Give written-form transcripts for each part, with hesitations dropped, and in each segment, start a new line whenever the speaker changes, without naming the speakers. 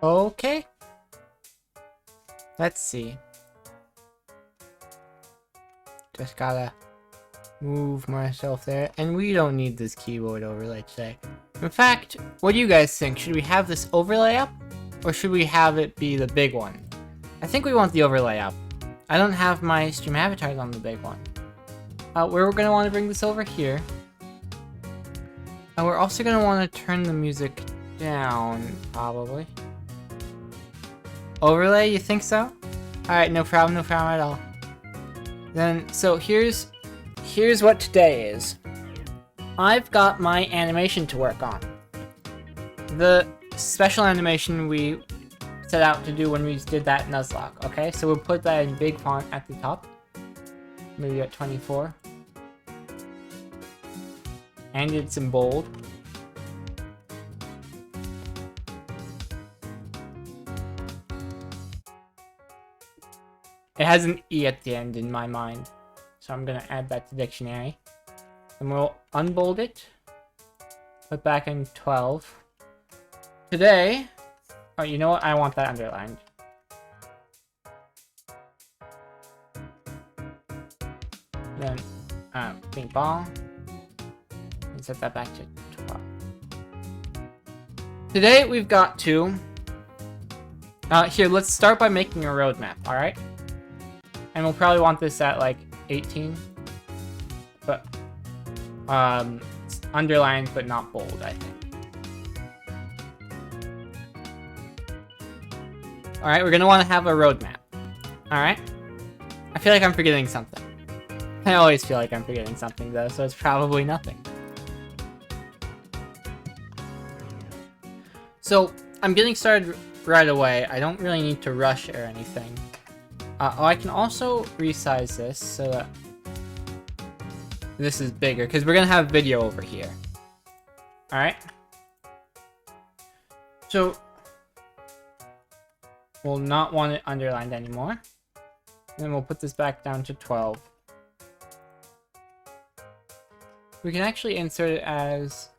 Okay. Let's see. Just gotta move myself there. And we don't need this keyboard overlay today. In fact, what do you guys think? Should we have this overlay up? Or should we have it be the big one? I think we want the overlay up. I don't have my stream avatars on the big one. We're gonna want to bring this over here. And we're also gonna want to turn the music down, probably. Overlay, you think so? Alright, no problem at all. Then, so here's what today is. I've got my animation to work on. The special animation we set out to do when we did that Nuzlocke, okay? So we'll put that in big font at the top. Maybe at 24. And it's in bold. It has an E at the end in my mind. So I'm gonna add that to dictionary. And we'll unbold it. Put back in 12. Today, oh, you know what? I want that underlined. Then, ping pong. And set that back to 12. Today, we've got to... here, let's start by making a roadmap, alright? And we'll probably want this at, like, 18. But, it's underlined, but not bold, I think. Alright, we're gonna want to have a roadmap. Alright? I feel like I'm forgetting something. I always feel like I'm forgetting something, though, so it's probably nothing. So, I'm getting started right away. I don't really need to rush or anything. Oh, I can also resize this so that this is bigger, because we're gonna have video over here. Alright? So, we'll not want it underlined anymore. And then we'll put this back down to 12. We can actually insert it as...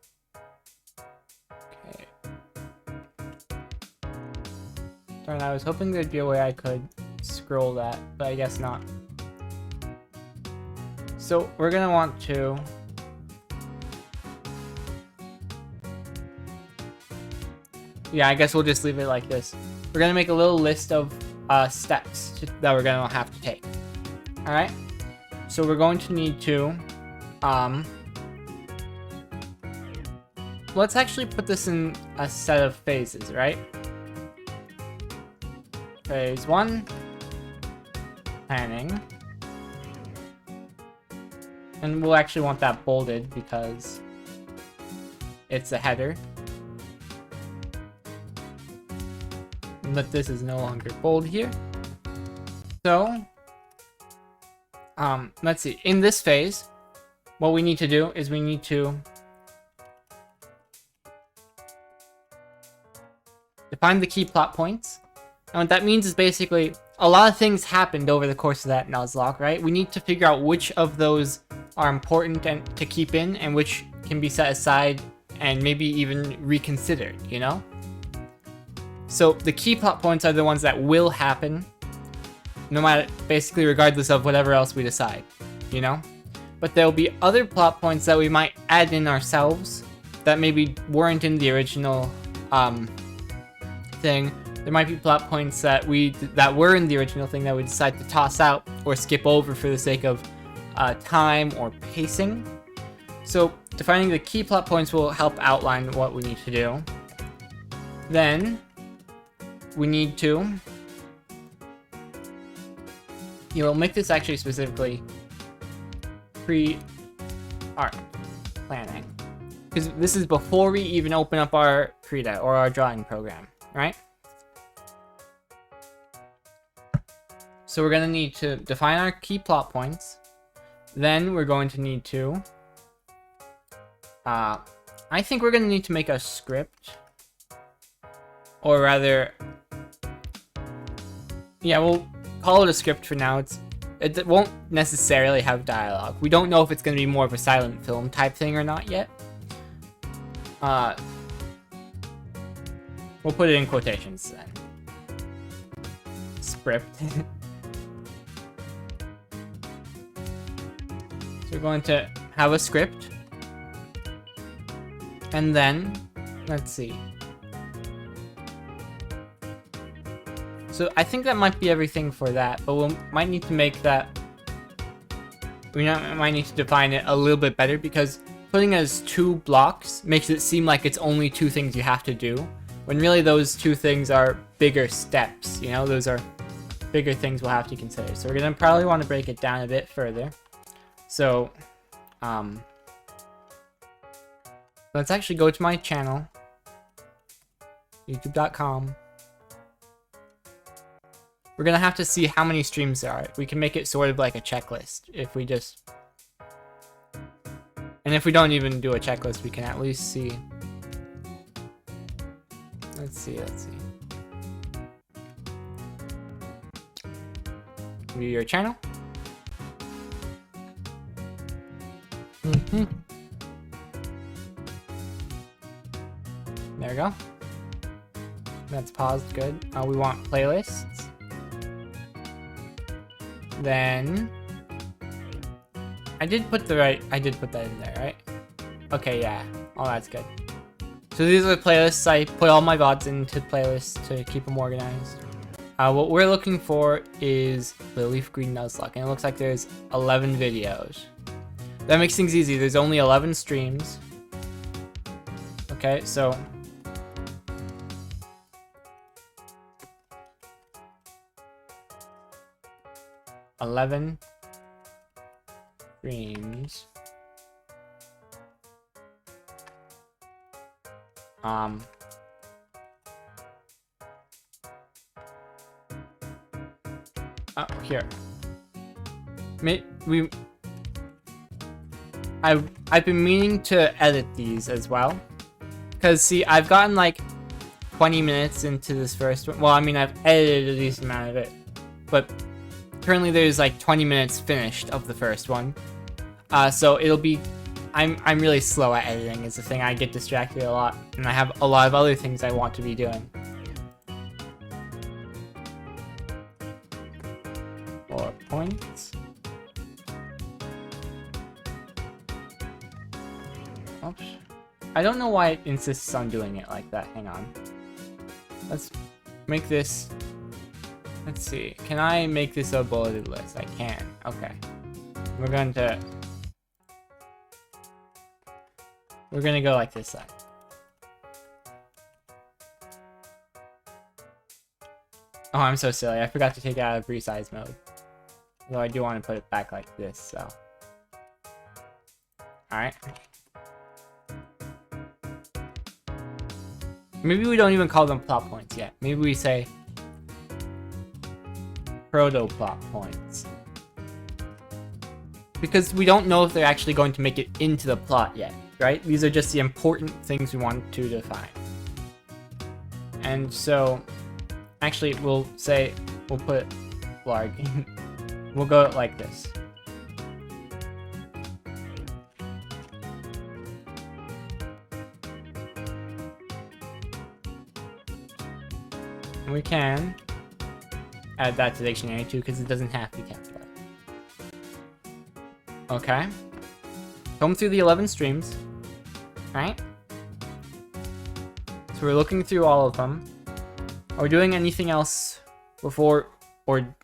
Okay. Darn, I was hoping there'd be a way I could scroll that, but I guess not. So we're gonna want to... Yeah, I guess we'll just leave it like this. We're gonna make a little list of steps that we're gonna have to take. Alright? So we're going to need to... let's actually put this in a set of phases, right? Phase 1. Planning. And we'll actually want that bolded because it's a header. But this is no longer bold here. So, let's see. In this phase, what we need to do is we need to define the key plot points. And what that means is basically a lot of things happened over the course of that Nuzlocke, right? We need to figure out which of those are important and to keep in and which can be set aside and maybe even reconsidered, you know? So the key plot points are the ones that will happen, no matter, basically regardless of whatever else we decide, you know? But there'll be other plot points that we might add in ourselves that maybe weren't in the original thing. There might be plot points that were in the original thing that we decide to toss out or skip over for the sake of time or pacing. So defining the key plot points will help outline what we need to do. Then we need to, make this actually specifically pre-art planning, because this is before we even open up our Krita or our drawing program, right? So we're going to need to define our key plot points. Then we're going to need to... I think we're going to need to make a script. Or rather... Yeah, we'll call it a script for now. It won't necessarily have dialogue. We don't know if it's going to be more of a silent film type thing or not yet. We'll put it in quotations then. Script. So we're going to have a script. And then, let's see. So I think that might be everything for that, but we might need to make that... We might need to define it a little bit better, because putting it as 2 blocks makes it seem like it's only 2 things you have to do, when really those 2 things are bigger steps, you know? Those are bigger things we'll have to consider. So we're going to probably want to break it down a bit further. So, let's actually go to my channel, youtube.com. We're gonna have to see how many streams there are. We can make it sort of like a checklist if we just... And if we don't even do a checklist, we can at least see... Let's see. View your channel. There we go. That's paused, good. We want playlists. Then... I did put that in there, right? Okay, yeah. Oh, that's good. So these are the playlists. I put all my VODs into playlists to keep them organized. What we're looking for is the Leaf Green Nuzlocke, and it looks like there's 11 videos. That makes things easy. There's only 11 streams. Okay, so... $11 streams. Here. I've been meaning to edit these as well, because see, I've gotten like 20 minutes into this first one. Well, I mean, I've edited a decent amount of it, but currently there's like 20 minutes finished of the first one. So it'll be... I'm really slow at editing is the thing. I get distracted a lot, and I have a lot of other things I want to be doing. 4 points. Oops. I don't know why it insists on doing it like that. Hang on. Let's make this... Let's see. Can I make this a bulleted list? I can. Okay. We're going to go like this then. Oh, I'm so silly. I forgot to take it out of resize mode. Though I do want to put it back like this, so. Alright. Maybe we don't even call them plot points yet. Maybe we say proto-plot points. Because we don't know if they're actually going to make it into the plot yet, right? These are just the important things we want to define. And so, actually, we'll put blarg. We'll go like this. And we can add that to the dictionary too, because it doesn't have to be capitalized. Okay. Comb through the 11 streams. Right? So we're looking through all of them. Are we doing anything else before, or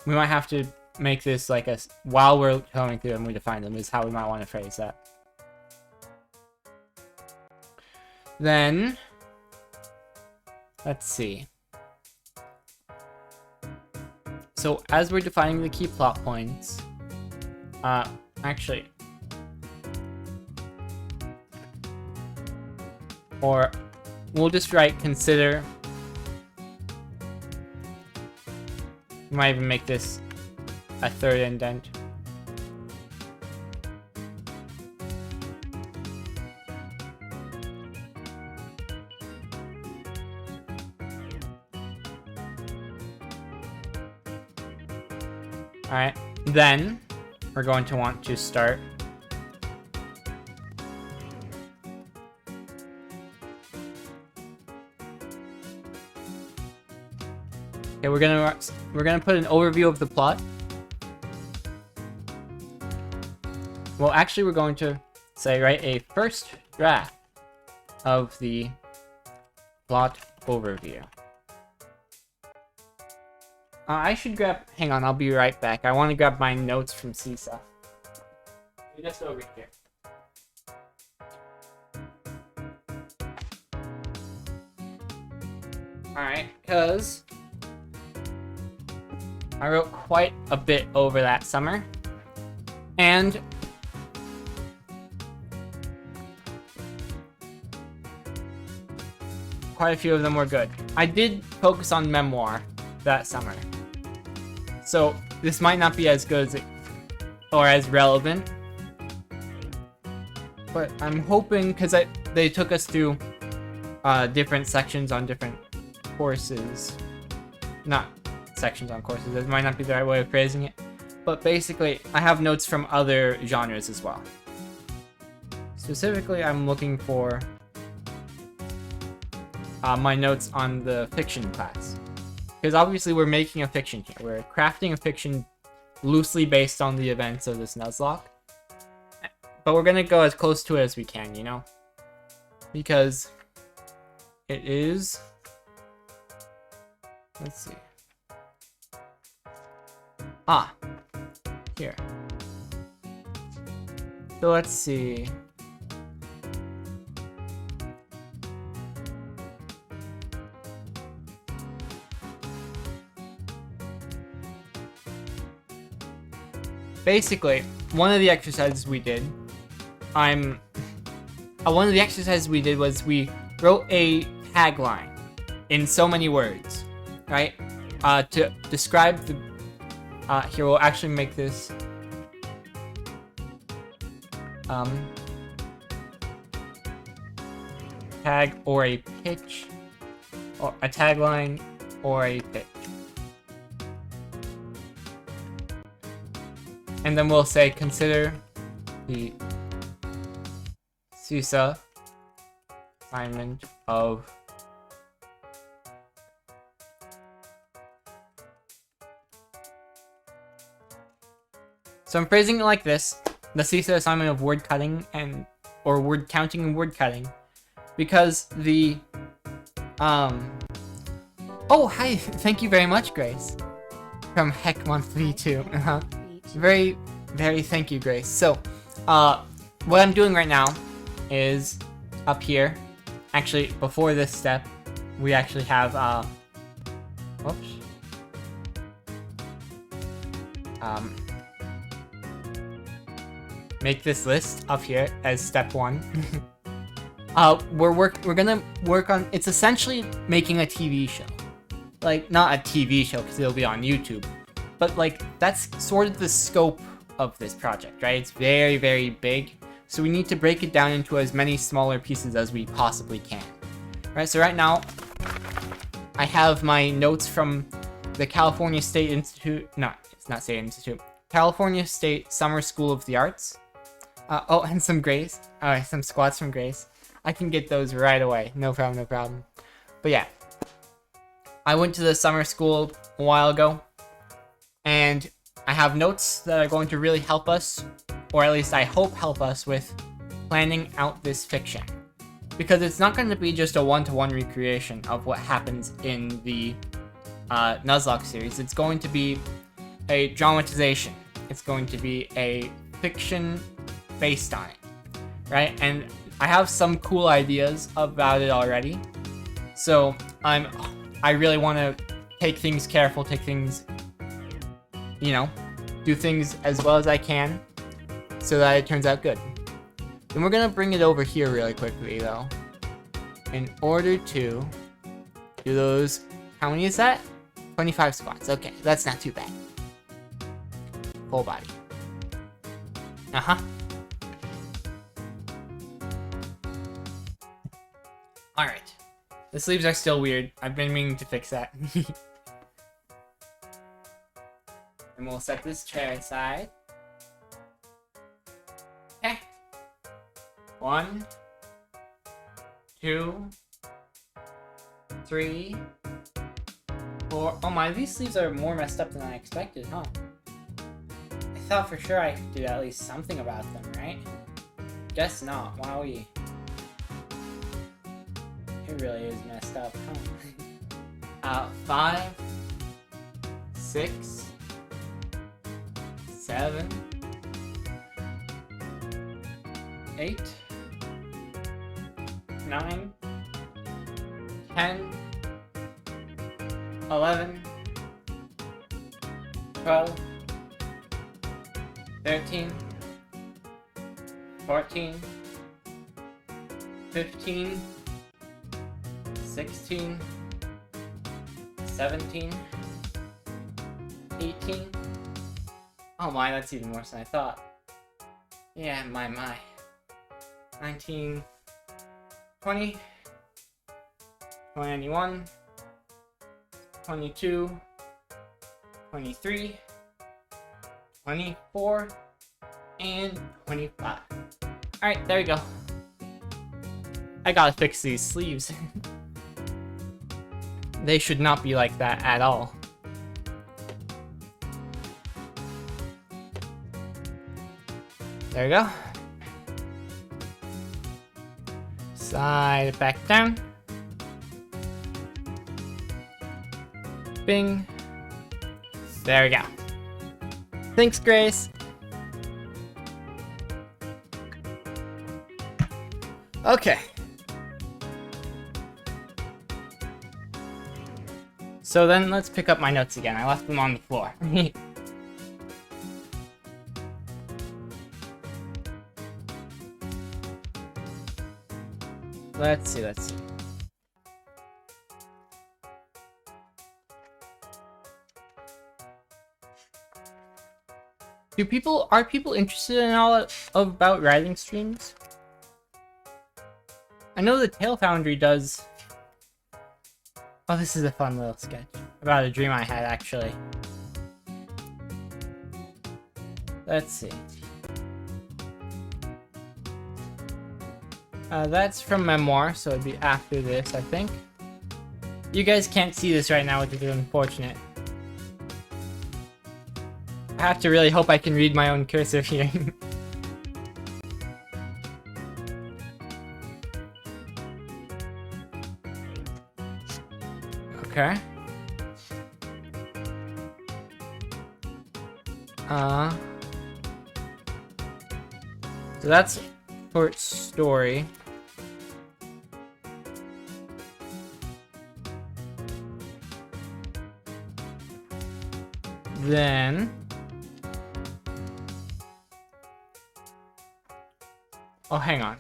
we might have to make this like a, while we're combing through them, we define them, is how we might want to phrase that. Then, let's see. So as we're defining the key plot points, actually, or we'll just write consider. We might even make this a third indent. Alright, then we're going to want to start Okay, we're gonna put an overview of the plot. Well, actually, we're going to say write a first draft of the plot overview. I should grab. Hang on, I'll be right back. I want to grab my notes from CISA. You're just over here. Alright, because I wrote quite a bit over that summer. And quite a few of them were good. I did focus on memoir that summer. So this might not be as good as or as relevant. But I'm hoping, because they took us through different sections on different courses. Not sections on courses, it might not be the right way of phrasing it. But basically, I have notes from other genres as well. Specifically, I'm looking for my notes on the fiction class. Because obviously we're making a fiction here. We're crafting a fiction loosely based on the events of this Nuzlocke. But we're gonna go as close to it as we can, you know? Because it is... Let's see. Here. So let's see. Basically, one of the exercises we did, was we wrote a tagline in so many words, right? To describe the, here we'll actually make this, tag or a pitch, or a tagline or a pitch. And then we'll say, consider the CISA assignment of So I'm phrasing it like this: the CISA assignment of word cutting or word counting and word cutting, because the oh, hi, thank you very much, Grace, from Heck Monthly too. Very, very thank you, Grace. So, what I'm doing right now is up here. Actually, before this step, we actually have, whoops. Make this list up here as step 1. We're gonna work on, it's essentially making a TV show. Like, not a TV show, because it'll be on YouTube. But, like, that's sort of the scope of this project, right? It's very, very big. So we need to break it down into as many smaller pieces as we possibly can. Right, so right now, I have my notes from the California State Institute, no, it's not State Institute, California State Summer School of the Arts. Oh, and some Grace, some squats from Grace. I can get those right away, no problem, no problem. But yeah, I went to the summer school a while ago, and I have notes that are going to really help us, or at least I hope help us with planning out this fiction. Because it's not going to be just a one-to-one recreation of what happens in the Nuzlocke series. It's going to be a dramatization. It's going to be a fiction based on it, right? And I have some cool ideas about it already. So I really want to take things careful, take things, you know, do things as well as I can so that it turns out good. Then we're gonna bring it over here really quickly though, in order to do those, how many is that? 25 squats, okay, that's not too bad. Full body. Alright. The sleeves are still weird. I've been meaning to fix that. And we'll set this chair aside. Okay. 1, 2, 3, 4. Oh my, these sleeves are more messed up than I expected, huh? I thought for sure I could do at least something about them, right? Guess not. Wowee. It really is messed up, huh? 5, 6, 7, 8, 9, 10, 11, 12, 13, 14, 15, 16, 17, 18. Oh my, that's even worse than I thought. Yeah, my. 19, 20, 21, 22, 23, 24, and 25. Alright, there we go. I gotta fix these sleeves. They should not be like that at all. There we go. Slide it back down. Bing. There we go. Thanks, Grace. Okay. So then let's pick up my notes again. I left them on the floor. Let's see. Are people interested in all about writing streams? I know the Tail Foundry does. Oh, this is a fun little sketch about a dream I had, actually. Let's see. That's from Memoir, so it'd be after this, I think. You guys can't see this right now, which is unfortunate. I have to really hope I can read my own cursor here. Okay. So that's short story. Then oh, hang on.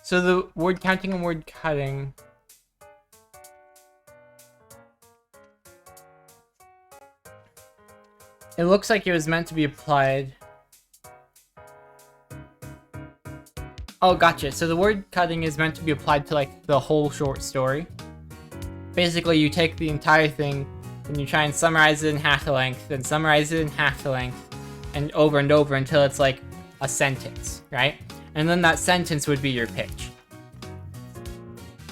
So the word counting and word cutting. It looks like it was meant to be applied. Oh, gotcha. So the word cutting is meant to be applied to like the whole short story. Basically, you take the entire thing and you try and summarize it in half the length, then summarize it in half the length, and over until it's like a sentence, right? And then that sentence would be your pitch.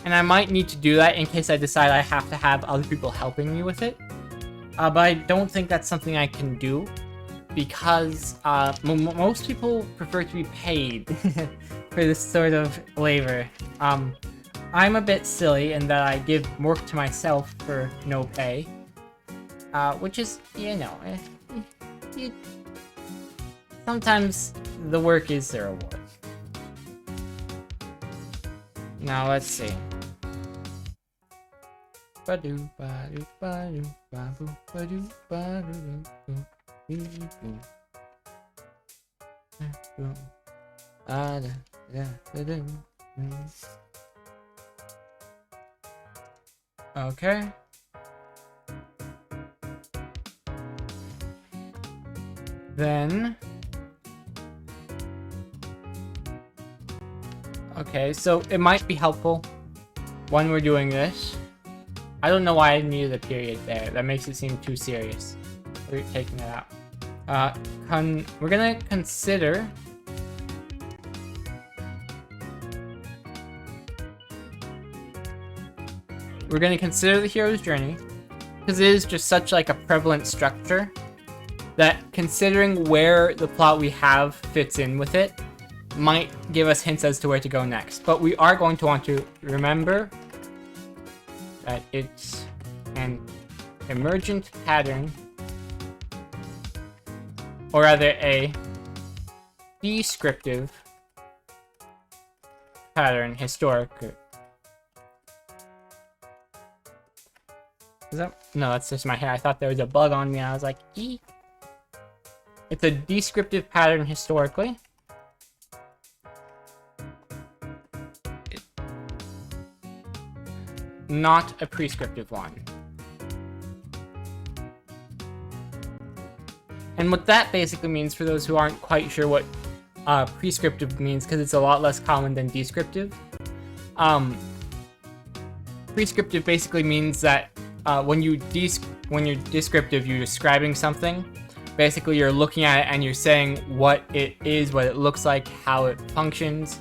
And I might need to do that in case I decide I have to have other people helping me with it. But I don't think that's something I can do because most people prefer to be paid for this sort of labor. I'm a bit silly in that I give work to myself for no pay, which is, you know, sometimes the work is the reward. Now let's see. Ba-doo, ba-doo, ba-doo, ba-boo, ba-doo, ba-doo, ba-doo, ba-doo, ba-doo. Okay. Then okay, so it might be helpful when we're doing this. I don't know why I needed a period there. That makes it seem too serious. We're taking it out. We're gonna consider we're going to consider the hero's journey, because it is just such like a prevalent structure that considering where the plot we have fits in with it might give us hints as to where to go next. But we are going to want to remember that it's an emergent pattern, or rather a descriptive pattern historically. Is that? No, that's just my hair. I thought there was a bug on me and I was like, ee. It's a descriptive pattern historically. Not a prescriptive one. And what that basically means, for those who aren't quite sure what prescriptive means, because it's a lot less common than descriptive. Prescriptive basically means that when you're descriptive, you're describing something. Basically, you're looking at it and you're saying what it is, what it looks like, how it functions.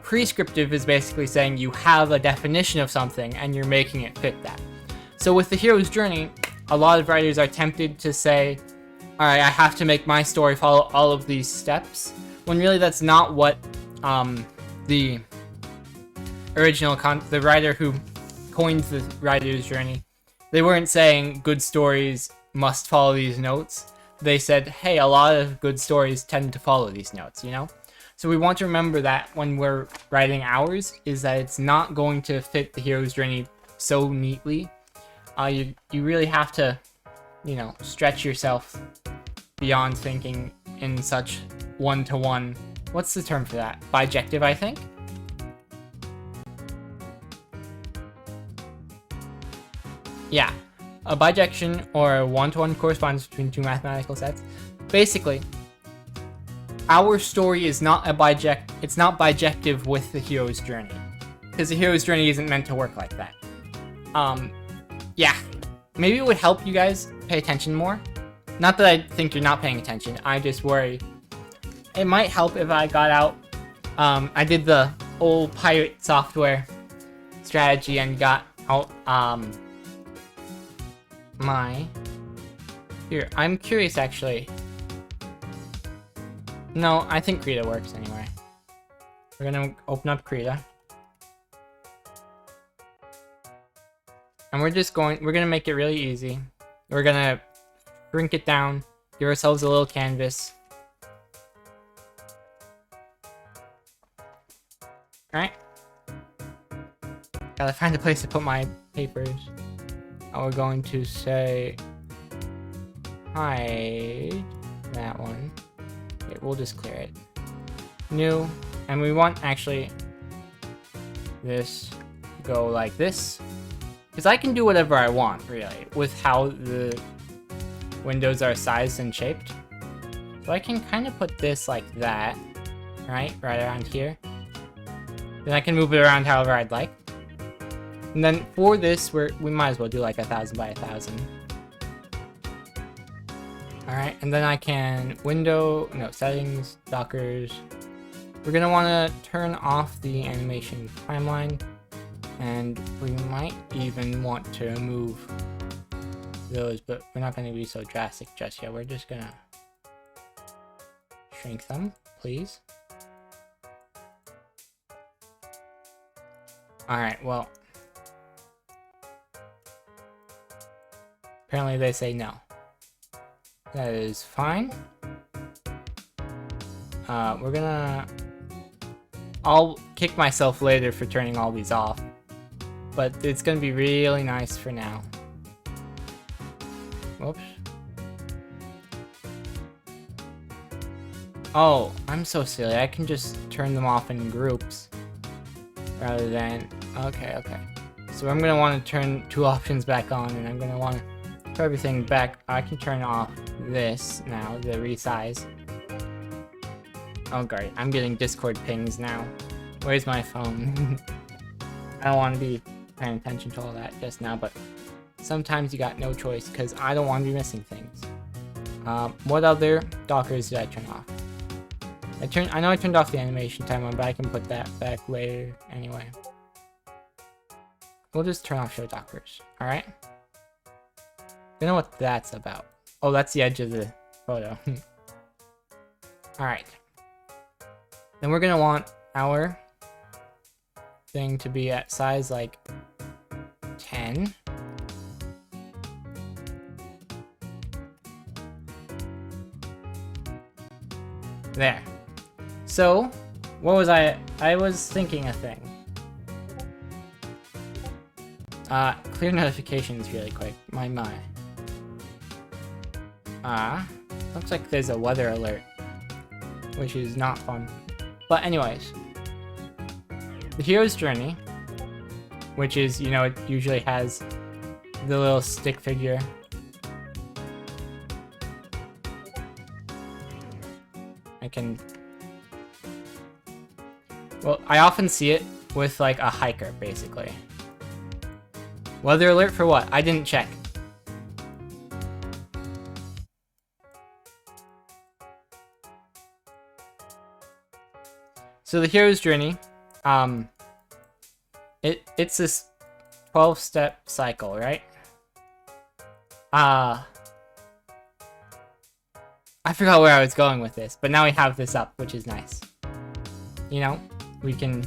Prescriptive is basically saying you have a definition of something and you're making it fit that. So with the hero's journey, a lot of writers are tempted to say, alright, I have to make my story follow all of these steps, when really that's not what the original the writer who coined the writer's journey, they weren't saying good stories must follow these notes. They said, hey, a lot of good stories tend to follow these notes, you know? So we want to remember that when we're writing ours, is that it's not going to fit the hero's journey so neatly. You really have to, you know, stretch yourself beyond thinking in such one-to-one. What's the term for that? Bijective, I think? Yeah. A bijection, or a one-to-one correspondence between two mathematical sets. Basically, our story is not it's not bijective with the hero's journey, because the hero's journey isn't meant to work like that. Yeah, maybe it would help you guys pay attention more. Not that I think you're not paying attention, I just worry. It might help if I got out, I did the old pirate software strategy and got out, here, I'm curious actually. No, I think Krita works anyway. We're gonna open up Krita. And we're gonna make it really easy. We're gonna shrink it down, give ourselves a little canvas. Alright. Gotta find a place to put my papers. And we're going to say hide that one. Okay, we'll just clear it. New, and we want actually this to go like this, because I can do whatever I want really with how the windows are sized and shaped. So I can kind of put this like that, right around here. Then I can move it around however I'd like. And then for this, we might as well do like 1000 by 1000. Alright, and then I can settings, dockers. We're gonna wanna turn off the animation timeline, and we might even want to move those, but we're not gonna be so drastic just yet. We're just gonna shrink them, please. Alright, well, apparently they say no. That is fine. I'll kick myself later for turning all these off, but it's gonna be really nice for now. Whoops. Oh, I'm so silly. I can just turn them off in groups rather than... Okay. So I'm gonna want to turn two options back on, and I'm gonna want to put everything back. I can turn off this now, the resize. Oh great, I'm getting Discord pings now. Where's my phone? I don't want to be paying attention to all that just now, but sometimes you got no choice, because I don't want to be missing things. What other dockers did I turn off? I know I turned off the animation timeline, but I can put that back later anyway. we'll just turn off show dockers. All right. Don't know what that's about. Oh, that's the edge of the photo. All right. Then we're gonna want our thing to be at size like 10. There. So, what was I was thinking a thing. Clear notifications really quick. My. Looks like there's a weather alert, which is not fun. But anyways, the hero's journey, which is, you know, it usually has the little stick figure. Well, I often see it with like a hiker, basically. Weather alert for what? I didn't check. So the hero's journey, it's this 12-step cycle, right? I forgot where I was going with this, but now we have this up, which is nice. You know, we can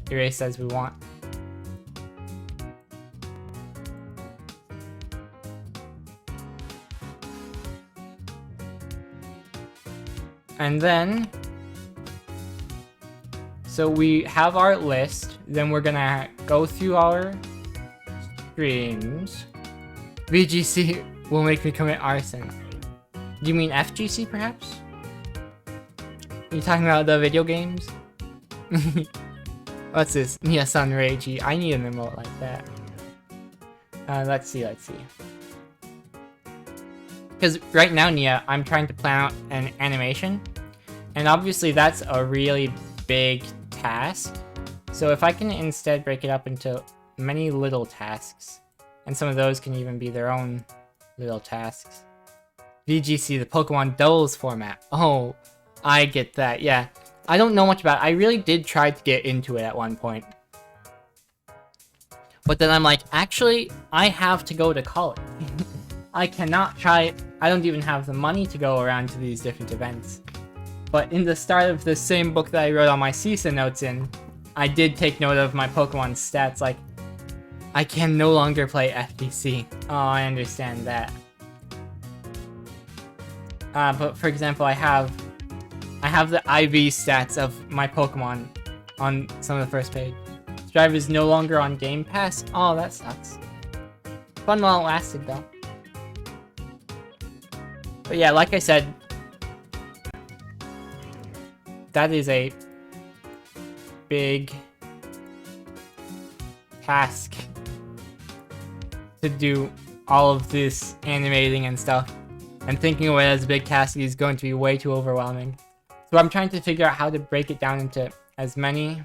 erase as we want. And then, so we have our list, then we're gonna go through our streams. VGC will make me commit arson. Do you mean FGC, perhaps? Are you talking about the video games? What's this? Nia San Reiji. I need an emote like that. Let's see. Because right now, Nia, I'm trying to plan out an animation. And obviously that's a really big task. So if I can instead break it up into many little tasks, and some of those can even be their own little tasks. VGC, the Pokemon Doubles format. Oh, I get that, yeah. I don't know much about it. I really did try to get into it at one point. But then I'm like, actually, I have to go to college. I cannot try, I don't even have the money to go around to these different events. But in the start of the same book that I wrote all my CISA notes in, I did take note of my Pokemon stats, like, I can no longer play FGC. Oh, I understand that. But for example, I have the IV stats of my Pokemon on some of the first page. Strive is no longer on Game Pass. Oh, that sucks. Fun while it lasted, though. But yeah, like I said, that is a big task to do all of this animating and stuff. And thinking of it as a big task is going to be way too overwhelming. So I'm trying to figure out how to break it down into as many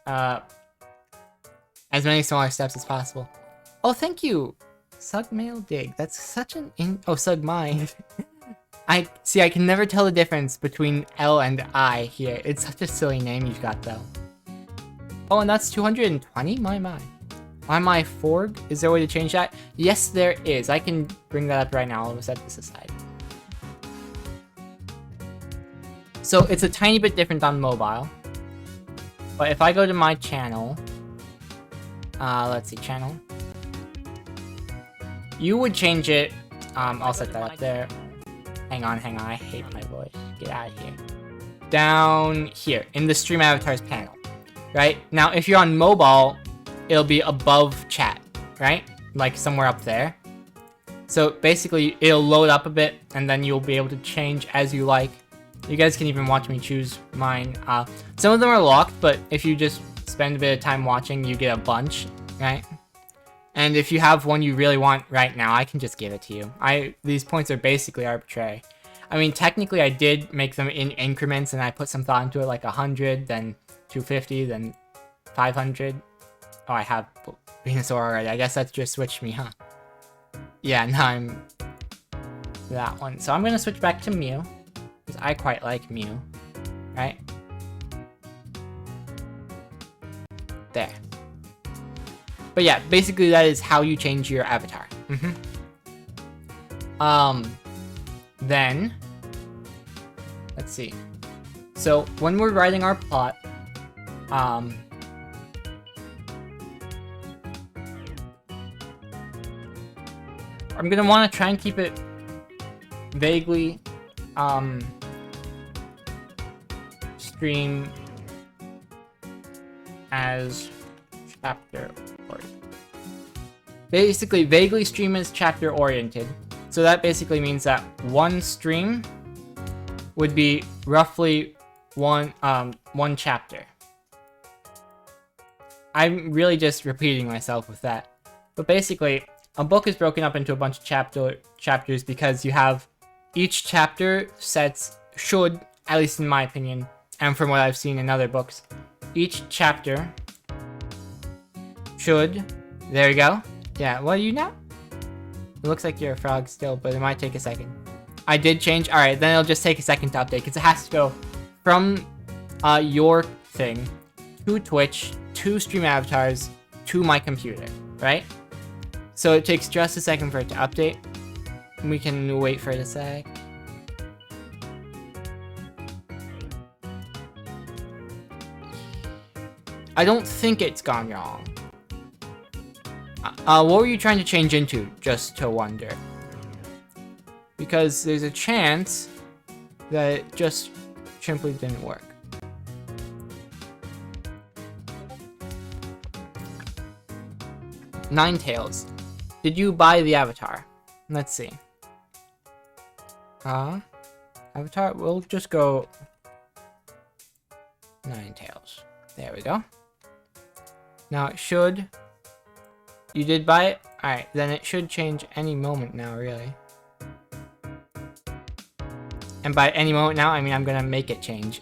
smaller steps as possible. Oh, thank you, Sugmail Dig. That's such an Sugmine. I can never tell the difference between L and I here. It's such a silly name you've got, though. Oh, and that's 220? My. On my Forg, is there a way to change that? Yes, there is. I can bring that up right now. I'll set this aside. So it's a tiny bit different on mobile. But if I go to my channel, let's see, channel. You would change it. I'll set that up there. Hang on. I hate my voice. Get out of here. Down here in the stream avatars panel. Right? Now, if you're on mobile, it'll be above chat, right? Like somewhere up there. So basically, it'll load up a bit, and then you'll be able to change as you like. You guys can even watch me choose mine. Some of them are locked, but if you just spend a bit of time watching, you get a bunch, right? And if you have one you really want right now, I can just give it to you. These points are basically arbitrary. I mean, technically, I did make them in increments, and I put some thought into it, like 100, then 250, then 500. Oh, I have Venusaur already. I guess that just switched me, huh? Yeah, now I'm that one. So I'm gonna switch back to Mew, because I quite like Mew, right? There. But yeah, basically that is how you change your avatar. Then, let's see. So when we're writing our plot, I'm gonna want to try and keep it vaguely, stream as chapter oriented. Basically, vaguely stream as chapter oriented. So that basically means that one stream would be roughly one chapter. I'm really just repeating myself with that. But basically, a book is broken up into a bunch of chapters because you have each chapter should, at least in my opinion, and from what I've seen in other books, each chapter should, there you go. Yeah, what are you now? It looks like you're a frog still, but it might take a second. I did change. All right, then it'll just take a second to update because it has to go from your thing to Twitch, to Stream Avatars, to my computer, right? So it takes just a second for it to update. We can wait for it a sec. I don't think it's gone wrong. What were you trying to change into, just to wonder? Because there's a chance that it just simply didn't work. Ninetales. Did you buy the avatar? Let's see. Avatar, we'll just go Ninetales. There we go. Now it should... You did buy it? Alright, then it should change any moment now, really. And by any moment now, I mean I'm gonna make it change.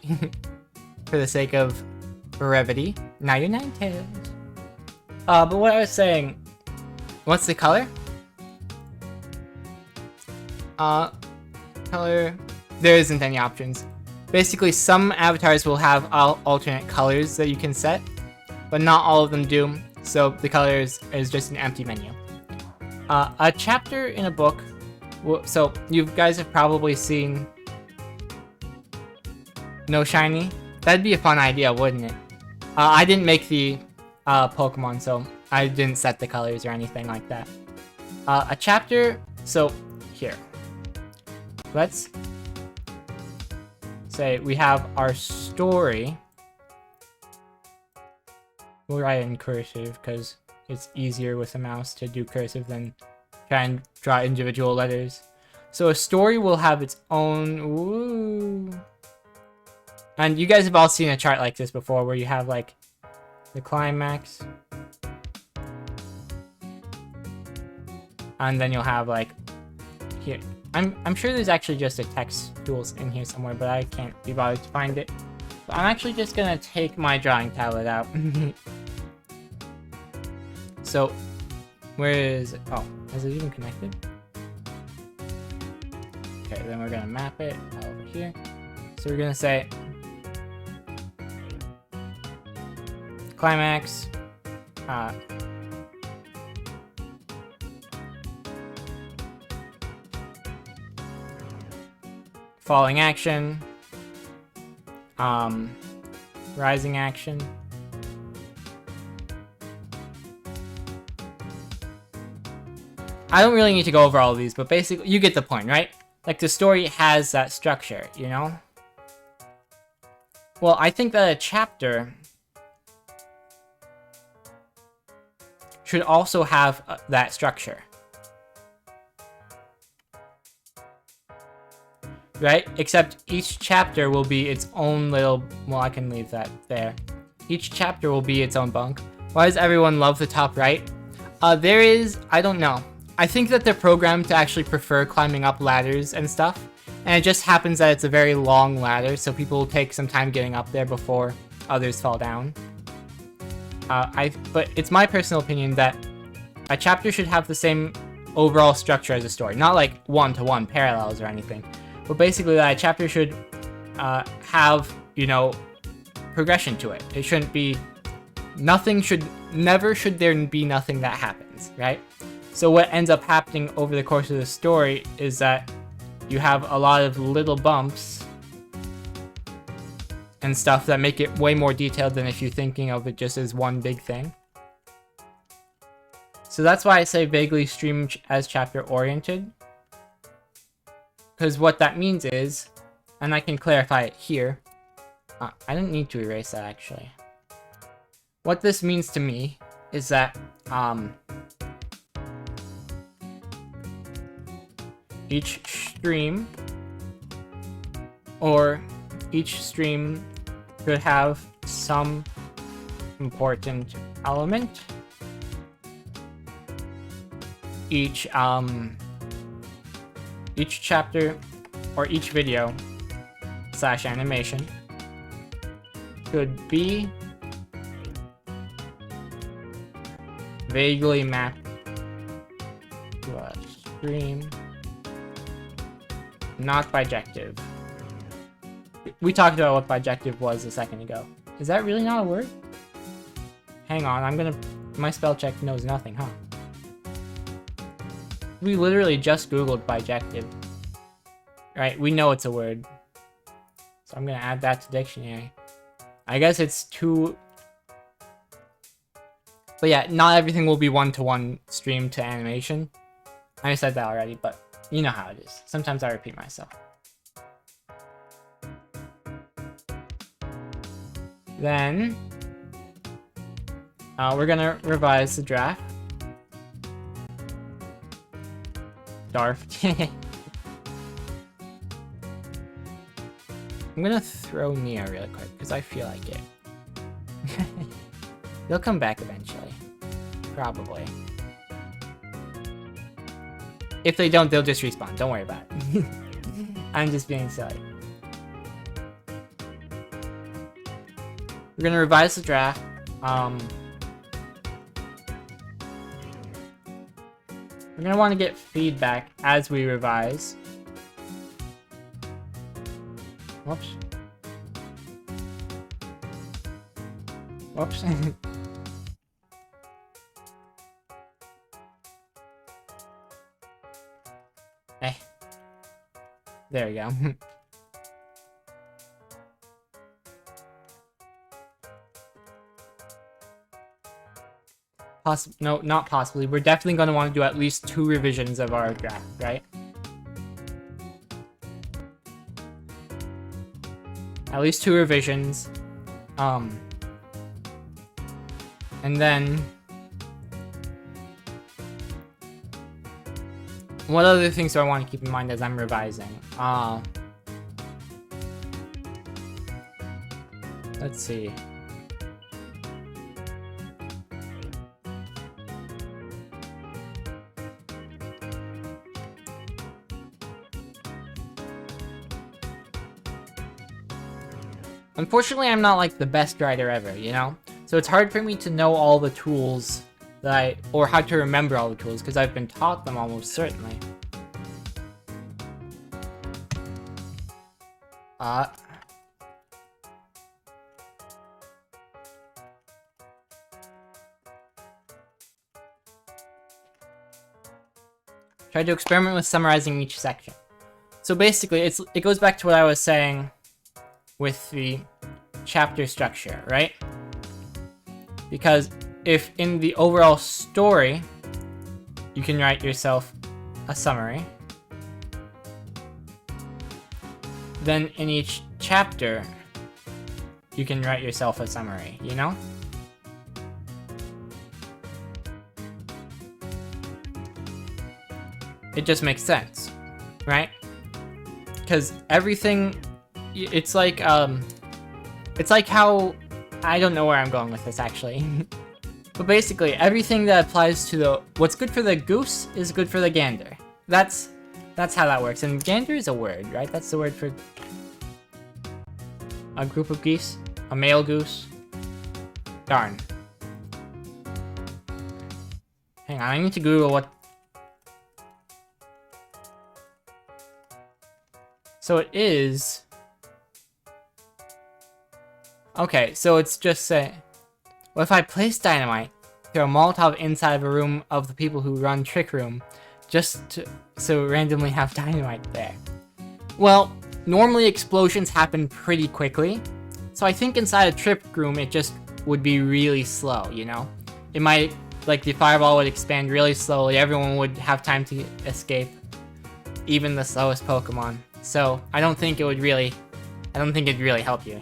For the sake of brevity. Now you're Ninetales. But what I was saying... What's the color? Color... There isn't any options. Basically, some avatars will have alternate colors that you can set, but not all of them do, so the colors is just an empty menu. A chapter in a book... So, you guys have probably seen... No Shiny? That'd be a fun idea, wouldn't it? I didn't make the Pokemon, so I didn't set the colors or anything like that. A chapter... So, here. Let's say we have our story. We'll write it in cursive because it's easier with a mouse to do cursive than try and draw individual letters. So a story will have its own... Woo. And you guys have all seen a chart like this before where you have like the climax. And then you'll have like here. I'm sure there's actually just a text tools in here somewhere, but I can't be bothered to find it. So I'm actually just gonna take my drawing tablet out. So, where is it? Oh, is it even connected? Okay, then we're gonna map it over here. So we're gonna say climax, falling action, rising action, I don't really need to go over all of these, but basically you get the point, right? Like the story has that structure, you know? Well, I think that a chapter should also have that structure. Right? Except each chapter will be its own little... Well, I can leave that there. Each chapter will be its own bunk. Why does everyone love the top right? There is... I don't know. I think that they're programmed to actually prefer climbing up ladders and stuff. And it just happens that it's a very long ladder, so people will take some time getting up there before others fall down. But it's my personal opinion that a chapter should have the same overall structure as a story. Not like one-to-one parallels or anything. But basically that a chapter should have, you know, progression to it. It shouldn't be never should there be nothing that happens, right? So what ends up happening over the course of the story is that you have a lot of little bumps and stuff that make it way more detailed than if you're thinking of it just as one big thing. So that's why I say vaguely stream as chapter oriented. Because what that means is, and I can clarify it here. I didn't need to erase that actually. What this means to me is that each stream should have some important element. Each chapter or each video / animation should be vaguely mapped to a stream, not bijective. We talked about what bijective was a second ago. Is that really not a word? Hang on, my spell check knows nothing, huh? We literally just googled bijective. Right, we know it's a word. So I'm gonna add that to dictionary. I guess it's too... But yeah, not everything will be one-to-one stream to animation. I said that already, but you know how it is. Sometimes I repeat myself. Then, we're gonna revise the draft. Darf. I'm gonna throw Nia really quick, because I feel like it. They'll come back eventually. Probably. If they don't, they'll just respawn. Don't worry about it. I'm just being silly. We're gonna revise the draft. We're gonna want to get feedback as we revise. Whoops. Whoops. Hey. There we go. No, not possibly. We're definitely going to want to do at least 2 revisions of our draft, right? At least 2 revisions. And then... What other things do I want to keep in mind as I'm revising? Let's see. Unfortunately, I'm not like the best writer ever, you know? So it's hard for me to know all the tools that or how to remember all the tools, because I've been taught them almost certainly. Try to experiment with summarizing each section. So basically, it goes back to what I was saying with the chapter structure, right? Because if in the overall story, you can write yourself a summary, then in each chapter, you can write yourself a summary, you know? It just makes sense, right? Because everything, it's like how, I don't know where I'm going with this actually. But basically, everything that applies to what's good for the goose is good for the gander. That's how that works. And gander is a word, right? That's the word for a group of geese, a male goose. Darn. Hang on, I need to Google what. So it is. Okay, so it's just saying. What if I place dynamite, throw a Molotov inside of a room of the people who run Trick Room, just to so randomly have dynamite there? Well, normally explosions happen pretty quickly, so I think inside a Trick Room it just would be really slow, you know? It might, like, the fireball would expand really slowly, everyone would have time to escape, even the slowest Pokemon. So I don't think it'd really help you.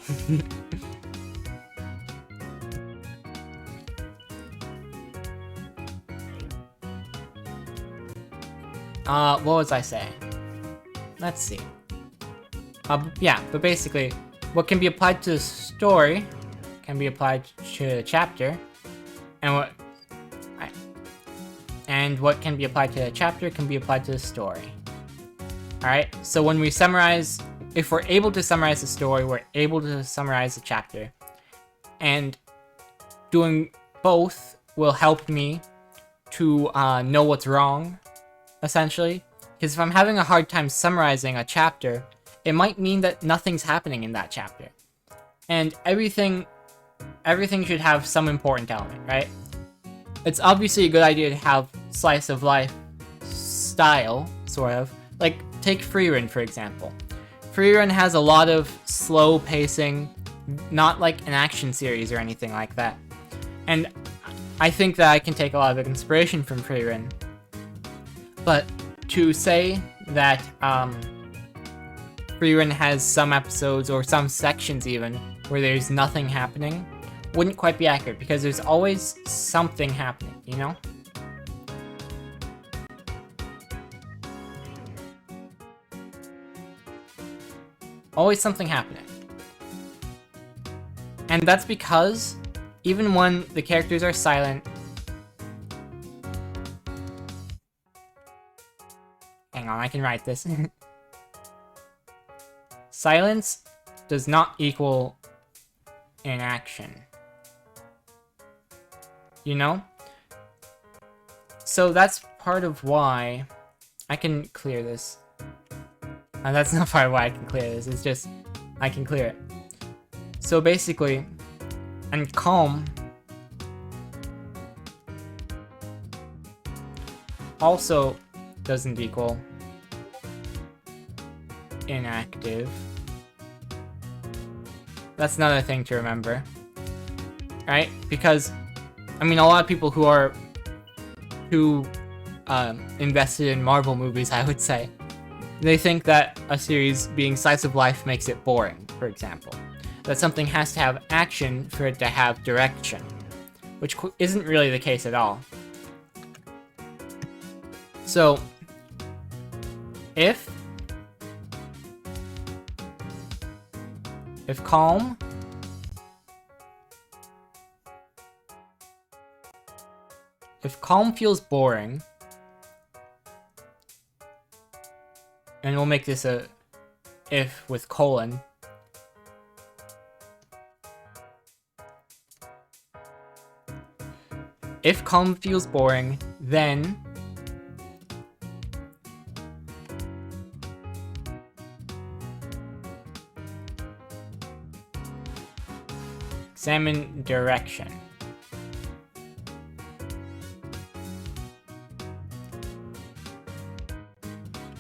What was I saying? Let's see. Yeah, but basically, what can be applied to the story can be applied to the chapter, and what can be applied to the chapter can be applied to the story. Alright, so when we summarize, if we're able to summarize the story, we're able to summarize the chapter. And doing both will help me to know what's wrong, essentially. Because if I'm having a hard time summarizing a chapter, it might mean that nothing's happening in that chapter. And everything should have some important element, right? It's obviously a good idea to have slice of life style, sort of. Like, take Frieren, for example. Frieren has a lot of slow pacing, not like an action series or anything like that. And I think that I can take a lot of inspiration from Frieren. But to say that Frieren has some episodes, or some sections even, where there's nothing happening, wouldn't quite be accurate, because there's always something happening, you know? Always something happening. And that's because, even when the characters are silent... Hang on, I can write this. Silence does not equal inaction. You know? So that's part of why I can clear this. That's not part of why I can clear this, it's just I can clear it. So basically, and calm also doesn't equal inactive. That's another thing to remember, right? Because, I mean, a lot of people who invested in Marvel movies, I would say, they think that a series being slice of life makes it boring, for example. That something has to have action for it to have direction, which isn't really the case at all. So, if calm feels boring, and we'll make this a if with colon. If calm feels boring, then examine direction.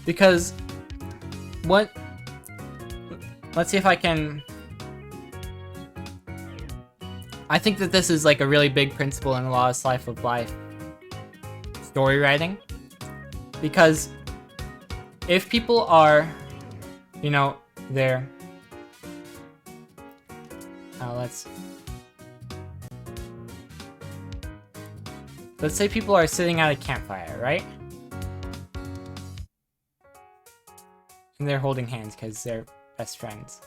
Because let's see if I can... I think that this is like a really big principle in a lot of slice of life story writing. Because if people are, you know, they're... Let's say people are sitting at a campfire, right? And they're holding hands because they're best friends.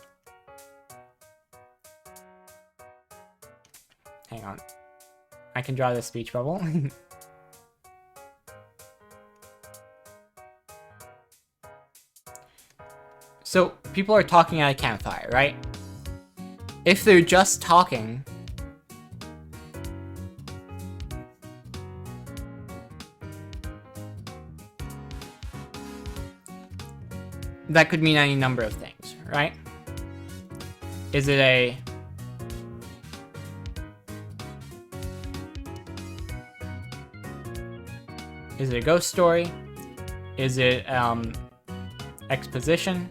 Hang on. I can draw the speech bubble. So, people are talking at a campfire, right? If they're just talking, that could mean any number of things, right? Is it a... Is it a ghost story? Is it exposition?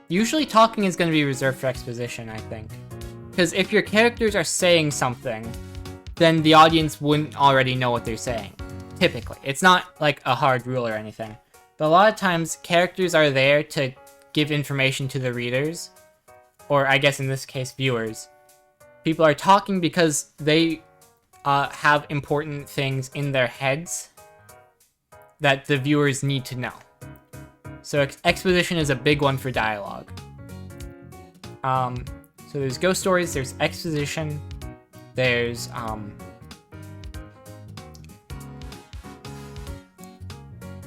Usually talking is going to be reserved for exposition, I think. Because if your characters are saying something, then the audience wouldn't already know what they're saying. Typically. It's not like a hard rule or anything. But a lot of times, characters are there to give information to the readers. Or I guess in this case, viewers. People are talking because they have important things in their heads that the viewers need to know. So exposition is a big one for dialogue. So there's ghost stories, there's exposition, there's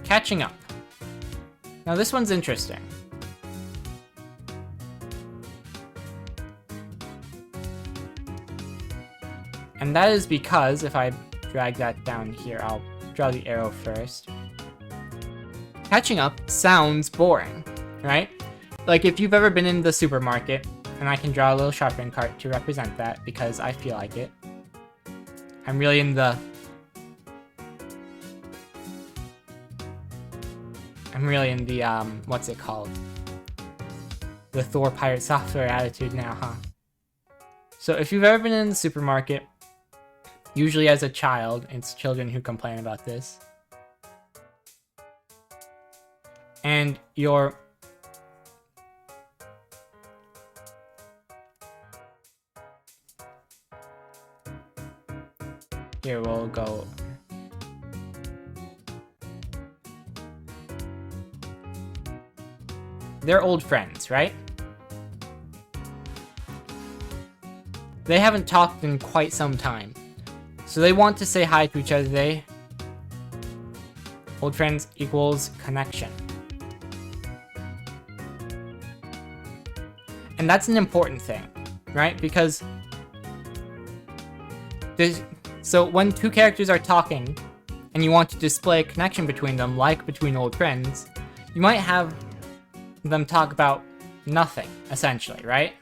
catching up. Now this one's interesting. And that is because, if I drag that down here, I'll draw the arrow first. Catching up sounds boring, right? Like if you've ever been in the supermarket, and I can draw a little shopping cart to represent that because I feel like it. I'm really in the... what's it called? The Thor Pirate Software attitude now, huh? So if you've ever been in the supermarket, usually as a child, it's children who complain about this, and you're here we'll go they're old friends, right? They haven't talked in quite some time, so they want to say hi to each other. Old friends equals connection. And that's an important thing, right? Because so when two characters are talking and you want to display a connection between them, like between old friends, you might have them talk about nothing, essentially, right?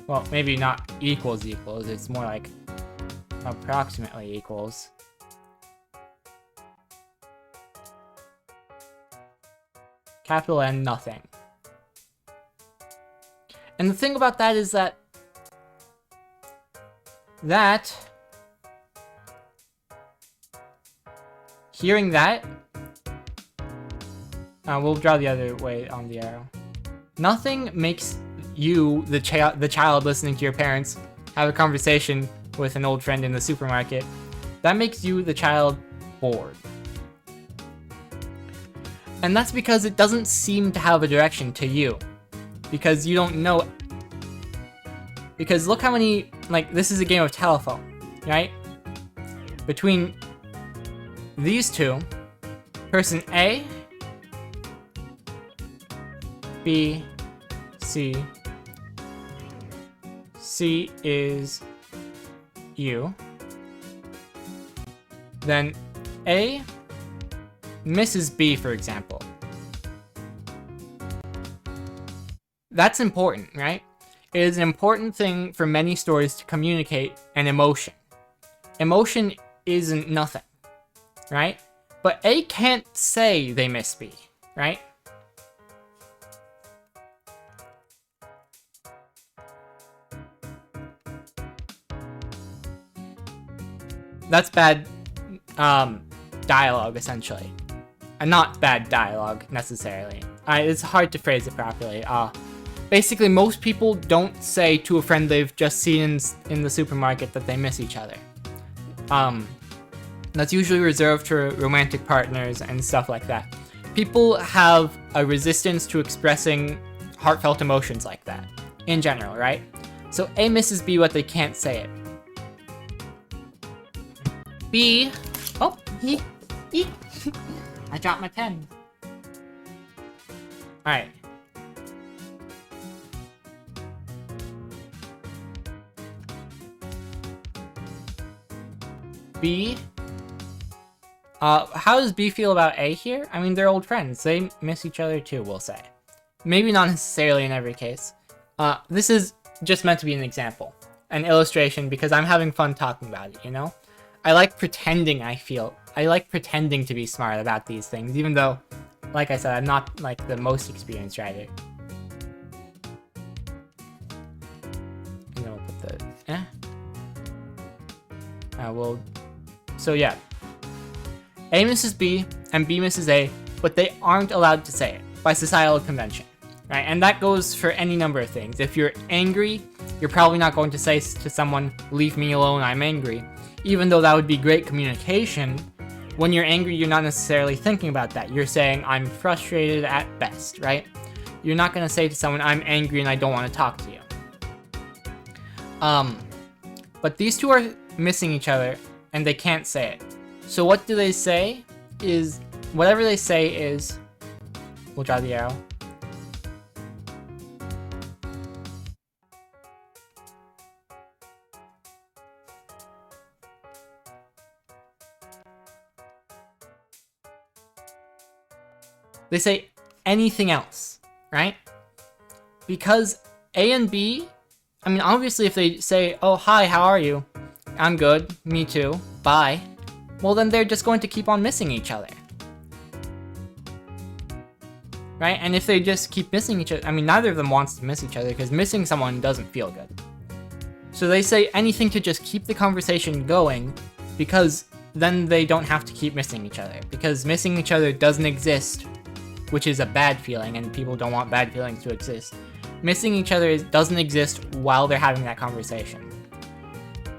Well, maybe not equals, it's more like approximately equals. Capital N, nothing. And the thing about that is that hearing that, we'll draw the other way on the arrow. Nothing makes you, the child listening to your parents, have a conversation with an old friend in the supermarket. That makes you, the child, bored. And that's because it doesn't seem to have a direction to you. Because you don't know. Because look how many, like, this is a game of telephone, right? Between these two, person A, B, C, C is you. Then A misses B, for example. That's important, right? It is an important thing for many stories to communicate an emotion. Emotion isn't nothing, right? But A can't say they miss B, right? That's bad dialogue, essentially. And not bad dialogue, necessarily. It's hard to phrase it properly. Basically, most people don't say to a friend they've just seen in the supermarket that they miss each other. That's usually reserved for romantic partners and stuff like that. People have a resistance to expressing heartfelt emotions like that, in general, right? So A misses B, but they can't say it. B, oh, I dropped my pen. Alright. B How does B feel about A here? I mean, they're old friends. They miss each other too, we'll say. Maybe not necessarily in every case. This is just meant to be an example, an illustration, because I'm having fun talking about it, you know? I like pretending I like pretending to be smart about these things, even though, like I said, I'm not, like, the most experienced writer. And then we'll put the, so yeah. A misses B, and B misses A, but they aren't allowed to say it, by societal convention, right? And that goes for any number of things. If you're angry, you're probably not going to say to someone, "Leave me alone, I'm angry." Even though that would be great communication, when you're angry, you're not necessarily thinking about that. You're saying, "I'm frustrated at best," right? You're not going to say to someone, "I'm angry and I don't want to talk to you." But these two are missing each other, and they can't say it. So what do they say is, whatever they say is, we'll draw the arrow. They say anything else, right? Because A and B, I mean, obviously if they say, "Oh, hi, how are you? I'm good, me too, bye," well then they're just going to keep on missing each other. Right? And if they just keep missing each other, I mean, neither of them wants to miss each other, because missing someone doesn't feel good. So they say anything to just keep the conversation going, because then they don't have to keep missing each other. Because missing each other doesn't exist, which is a bad feeling, and people don't want bad feelings to exist. Missing each other doesn't exist while they're having that conversation.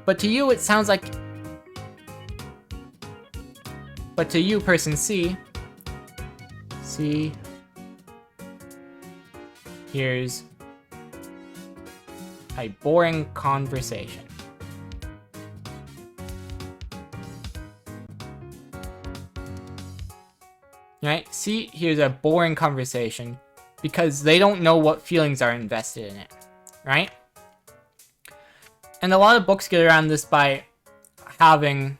But to you, it sounds like... But to you, person C, here's a boring conversation. Right? See, here's a boring conversation because they don't know what feelings are invested in it. Right? And a lot of books get around this by having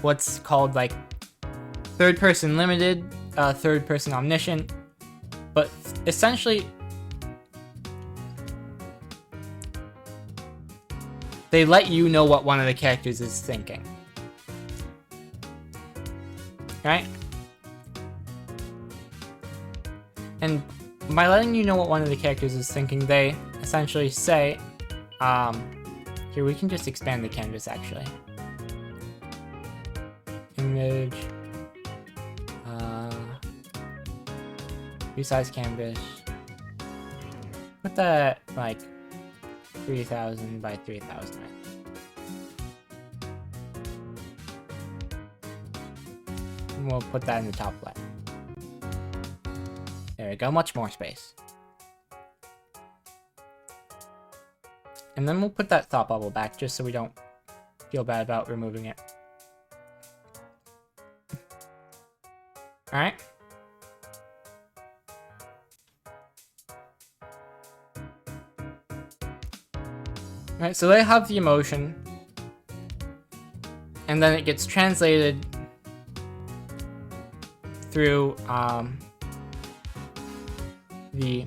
what's called like third person limited, third person omniscient, but essentially they let you know what one of the characters is thinking. Right? And by letting you know what one of the characters is thinking, they essentially say, here we can just expand the canvas actually. Image, resize canvas. Put that like 3000 by 3000. And we'll put that in the top left. There we go, much more space. And then we'll put that thought bubble back just so we don't feel bad about removing it. Alright. Alright, so they have the emotion. And then it gets translated through the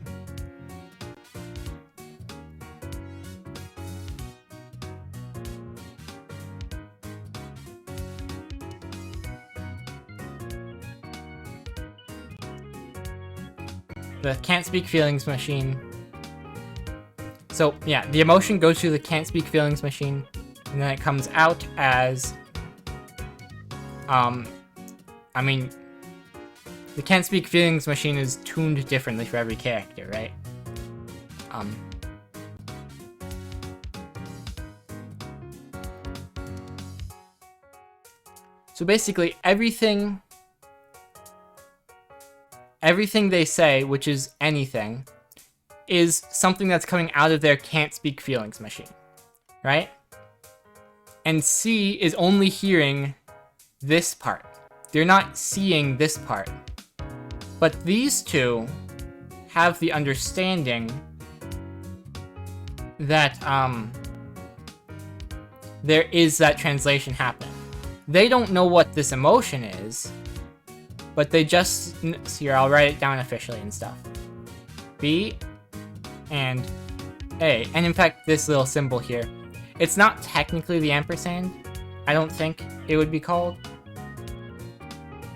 can't speak feelings machine. So yeah, the emotion goes through the can't speak feelings machine, and then it comes out as I mean, the can't speak feelings machine is tuned differently for every character, right? So basically everything they say, which is anything, is something that's coming out of their can't speak feelings machine, right? And C is only hearing this part. They're not seeing this part. But these two have the understanding that there is that translation happening. They don't know what this emotion is, but they just... Here, I'll write it down officially and stuff. B and A. And in fact, this little symbol here, it's not technically the ampersand. I don't think it would be called.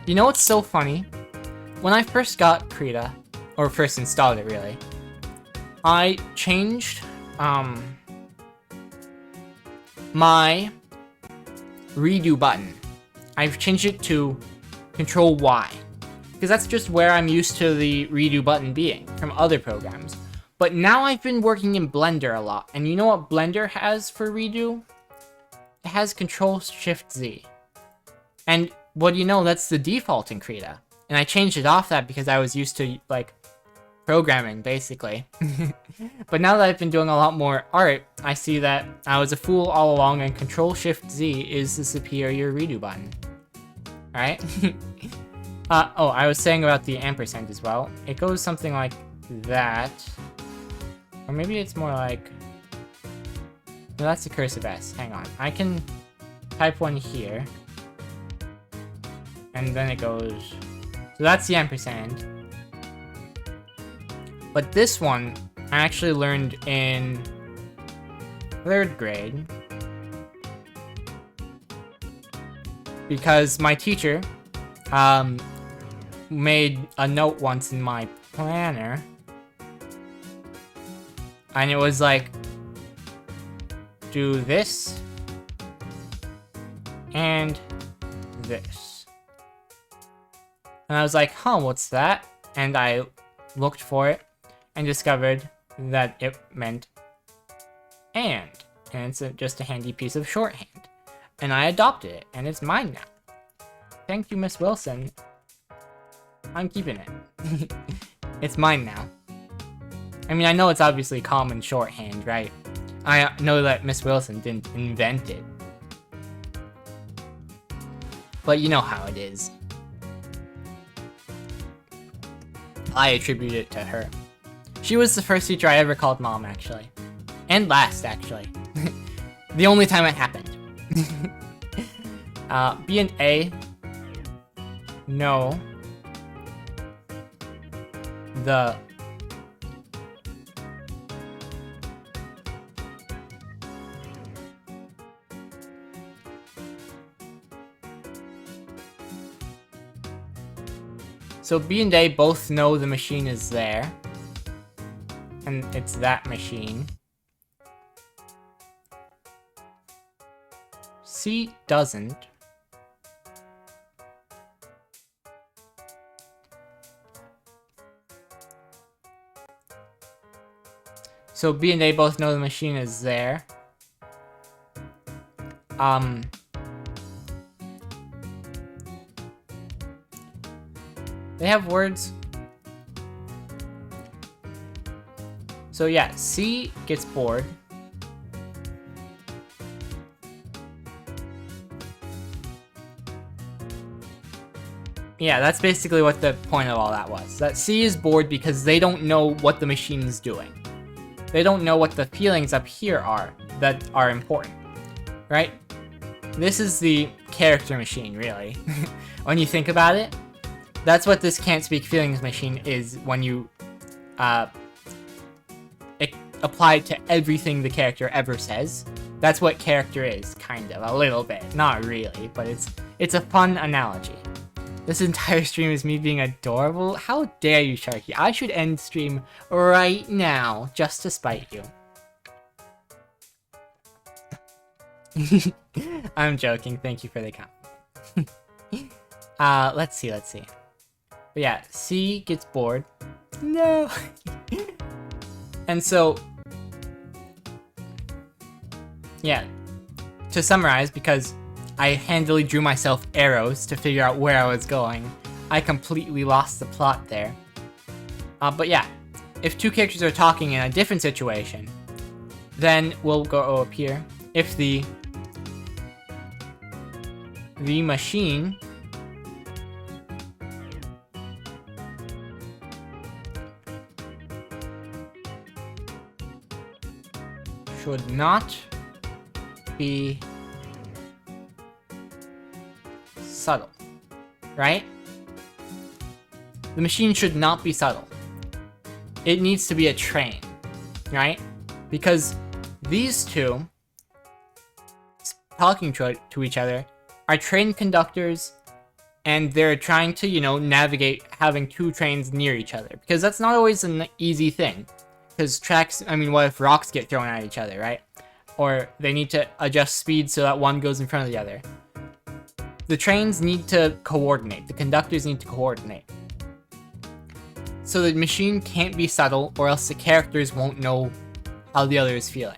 You know what's so funny? When I first got Krita, or first installed it really, I changed my redo button. I've changed it to Control Y, because that's just where I'm used to the redo button being from other programs. But now I've been working in Blender a lot, and you know what Blender has for redo? It has Control-Shift-Z. And what do you know, that's the default in Krita. And I changed it off that because I was used to, like, programming, basically. But now that I've been doing a lot more art, I see that I was a fool all along, and Control-Shift-Z is the superior redo button. Alright? Oh, I was saying about the ampersand as well. It goes something like that. Or maybe it's more like... No, that's the cursive S. Hang on. I can type one here. And then it goes... So that's the ampersand. But this one, I actually learned in 3rd grade. Because my teacher made a note once in my planner. And it was like, do this and this. And I was like, huh, what's that? And I looked for it and discovered that it meant and it's just a handy piece of shorthand. And I adopted it, and it's mine now. Thank you, Miss Wilson. I'm keeping it. It's mine now. I mean, I know it's obviously common shorthand, right? I know that Miss Wilson didn't invent it. But you know how it is. I attribute it to her. She was the first teacher I ever called mom, actually. And last, actually. The only time it happened. B and A know the So B and A both know the machine is there. And it's that machine. C doesn't. So B and A both know the machine is there. They have words. So yeah, C gets bored. Yeah, that's basically what the point of all that was. That C is bored because they don't know what the machine is doing. They don't know what the feelings up here are that are important, right? This is the character machine, really. When you think about it, that's what this can't speak feelings machine is when you apply it to everything the character ever says. That's what character is, kind of, a little bit. Not really, but it's a fun analogy. This entire stream is me being adorable. How dare you, Sharky? I should end stream right now, just to spite you. I'm joking. Thank you for the compliment. Let's see. But yeah, C gets bored. No. And so, yeah, to summarize, because I handily drew myself arrows to figure out where I was going, I completely lost the plot there. But yeah, if two characters are talking in a different situation, then we'll go up here. If the machine should not be subtle, right? The machine should not be subtle. It needs to be a train, right? Because these two talking to each other are train conductors, and they're trying to, you know, navigate having two trains near each other, because that's not always an easy thing. Because tracks, I mean, what if rocks get thrown at each other, right? Or they need to adjust speed so that one goes in front of the other. The trains need to coordinate. The conductors need to coordinate. So the machine can't be subtle, or else the characters won't know how the other is feeling.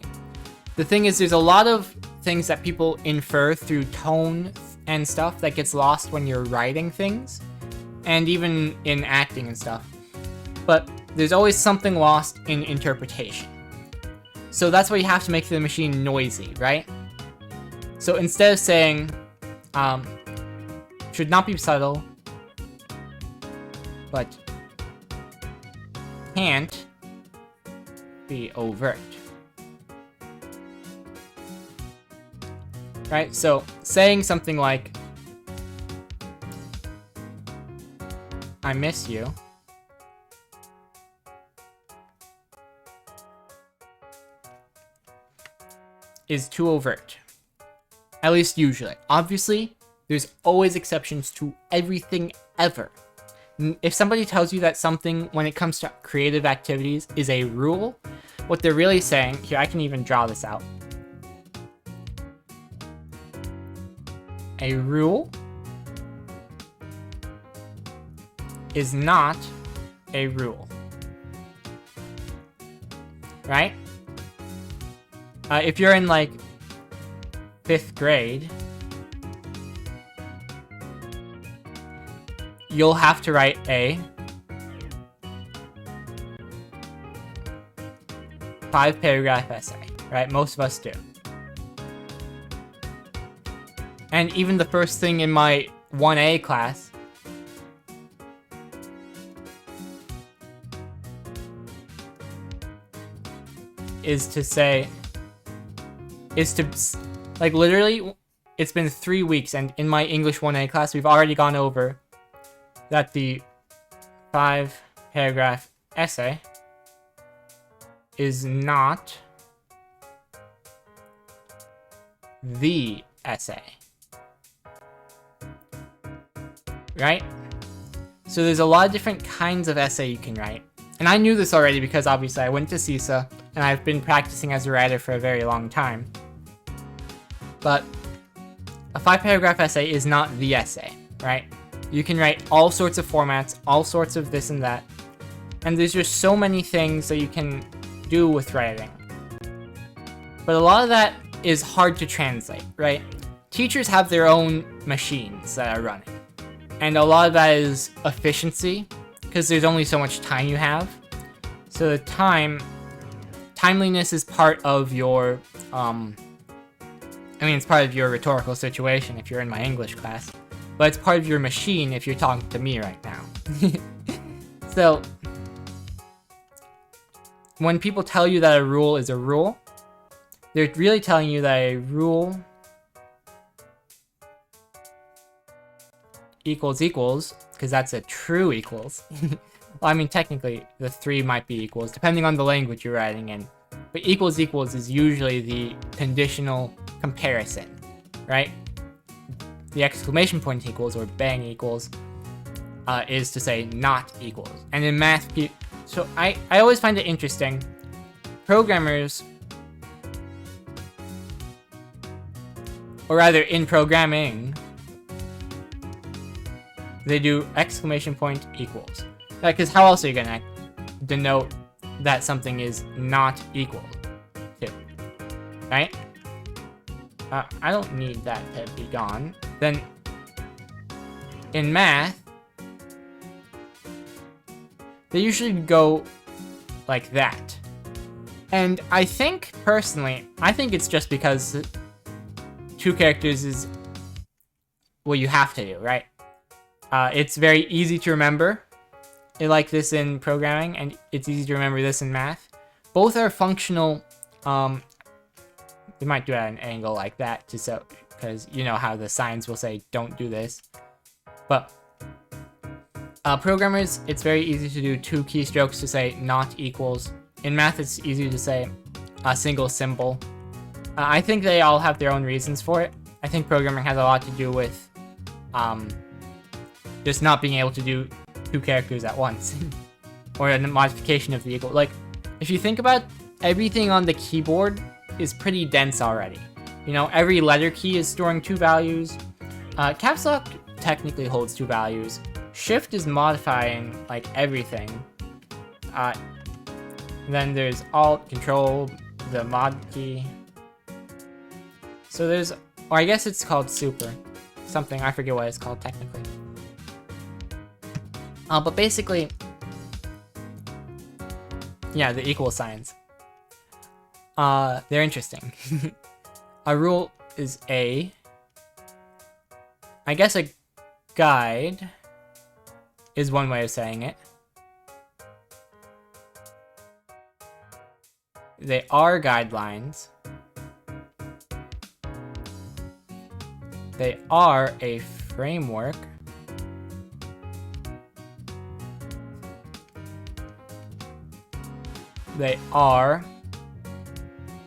The thing is, there's a lot of things that people infer through tone and stuff that gets lost when you're writing things, and even in acting and stuff. But there's always something lost in interpretation. So that's why you have to make the machine noisy, right? So instead of saying, should not be subtle, but can't be overt. Right? So saying something like, I miss you, is too overt. At least usually. Obviously, there's always exceptions to everything ever. If somebody tells you that something, when it comes to creative activities, is a rule, what they're really saying, here, I can even draw this out. A rule is not a rule. Right? If you're in, like, 5th grade, you'll have to write a 5-paragraph essay, right? Most of us do. And even the first thing in my 1A class is to say, like, literally, it's been 3 weeks, and in my English 1A class, we've already gone over that the 5-paragraph essay is not the essay. Right? So there's a lot of different kinds of essay you can write. And I knew this already because obviously I went to CISA and I've been practicing as a writer for a very long time. But a 5-paragraph essay is not the essay, right? You can write all sorts of formats, all sorts of this and that. And there's just so many things that you can do with writing. But a lot of that is hard to translate, right? Teachers have their own machines that are running. And a lot of that is efficiency, because there's only so much time you have. So the timeliness is part of your, it's part of your rhetorical situation if you're in my English class. But it's part of your machine if you're talking to me right now. So, when people tell you that a rule is a rule, they're really telling you that a rule equals, because that's a true equals. Well, I mean, technically, the 3 might be equals, depending on the language you're writing in. But equals is usually the conditional comparison, right? The exclamation point equals, or bang equals, is to say not equals. And in math, so I always find it interesting. Programmers, or rather in programming, they do exclamation point equals. Because how else are you going to denote that something is not equal to? Right? I don't need that to be gone. Then, in math, they usually go like that. And I think, personally, it's just because 2 characters is what you have to do, right? It's very easy to remember, like this in programming, and it's easy to remember this in math. Both are functional. They might do it at an angle like that to because you know how the signs will say don't do this. But programmers, it's very easy to do 2 keystrokes to say not equals. In math, it's easy to say a single symbol. I think they all have their own reasons for it. I think programming has a lot to do with just not being able to do 2 characters at once. Or a modification of the equal. Like, if you think about everything on the keyboard is pretty dense already. You know, every letter key is storing 2 values. Caps Lock technically holds 2 values. Shift is modifying, like, everything. Then there's Alt, Control, the mod key. So there's, or I guess it's called Super. Something, I forget what it's called technically. But basically, yeah, the equal signs. They're interesting. A rule is I guess a guide is one way of saying it. They are guidelines. They are a framework. They are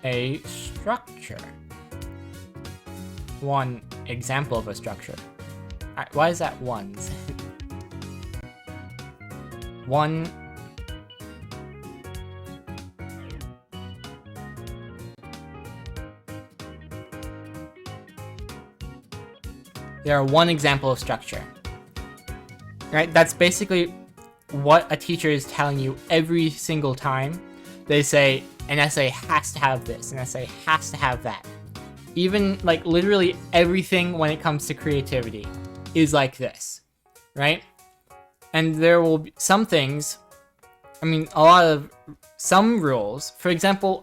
a structure. One example of a structure. Why is that ones? One. They are one example of structure. Right? That's basically what a teacher is telling you every single time. They say an essay has to have this, an essay has to have that. Even, like, literally everything when it comes to creativity is like this, right? And there will be some things, I mean, some rules, for example,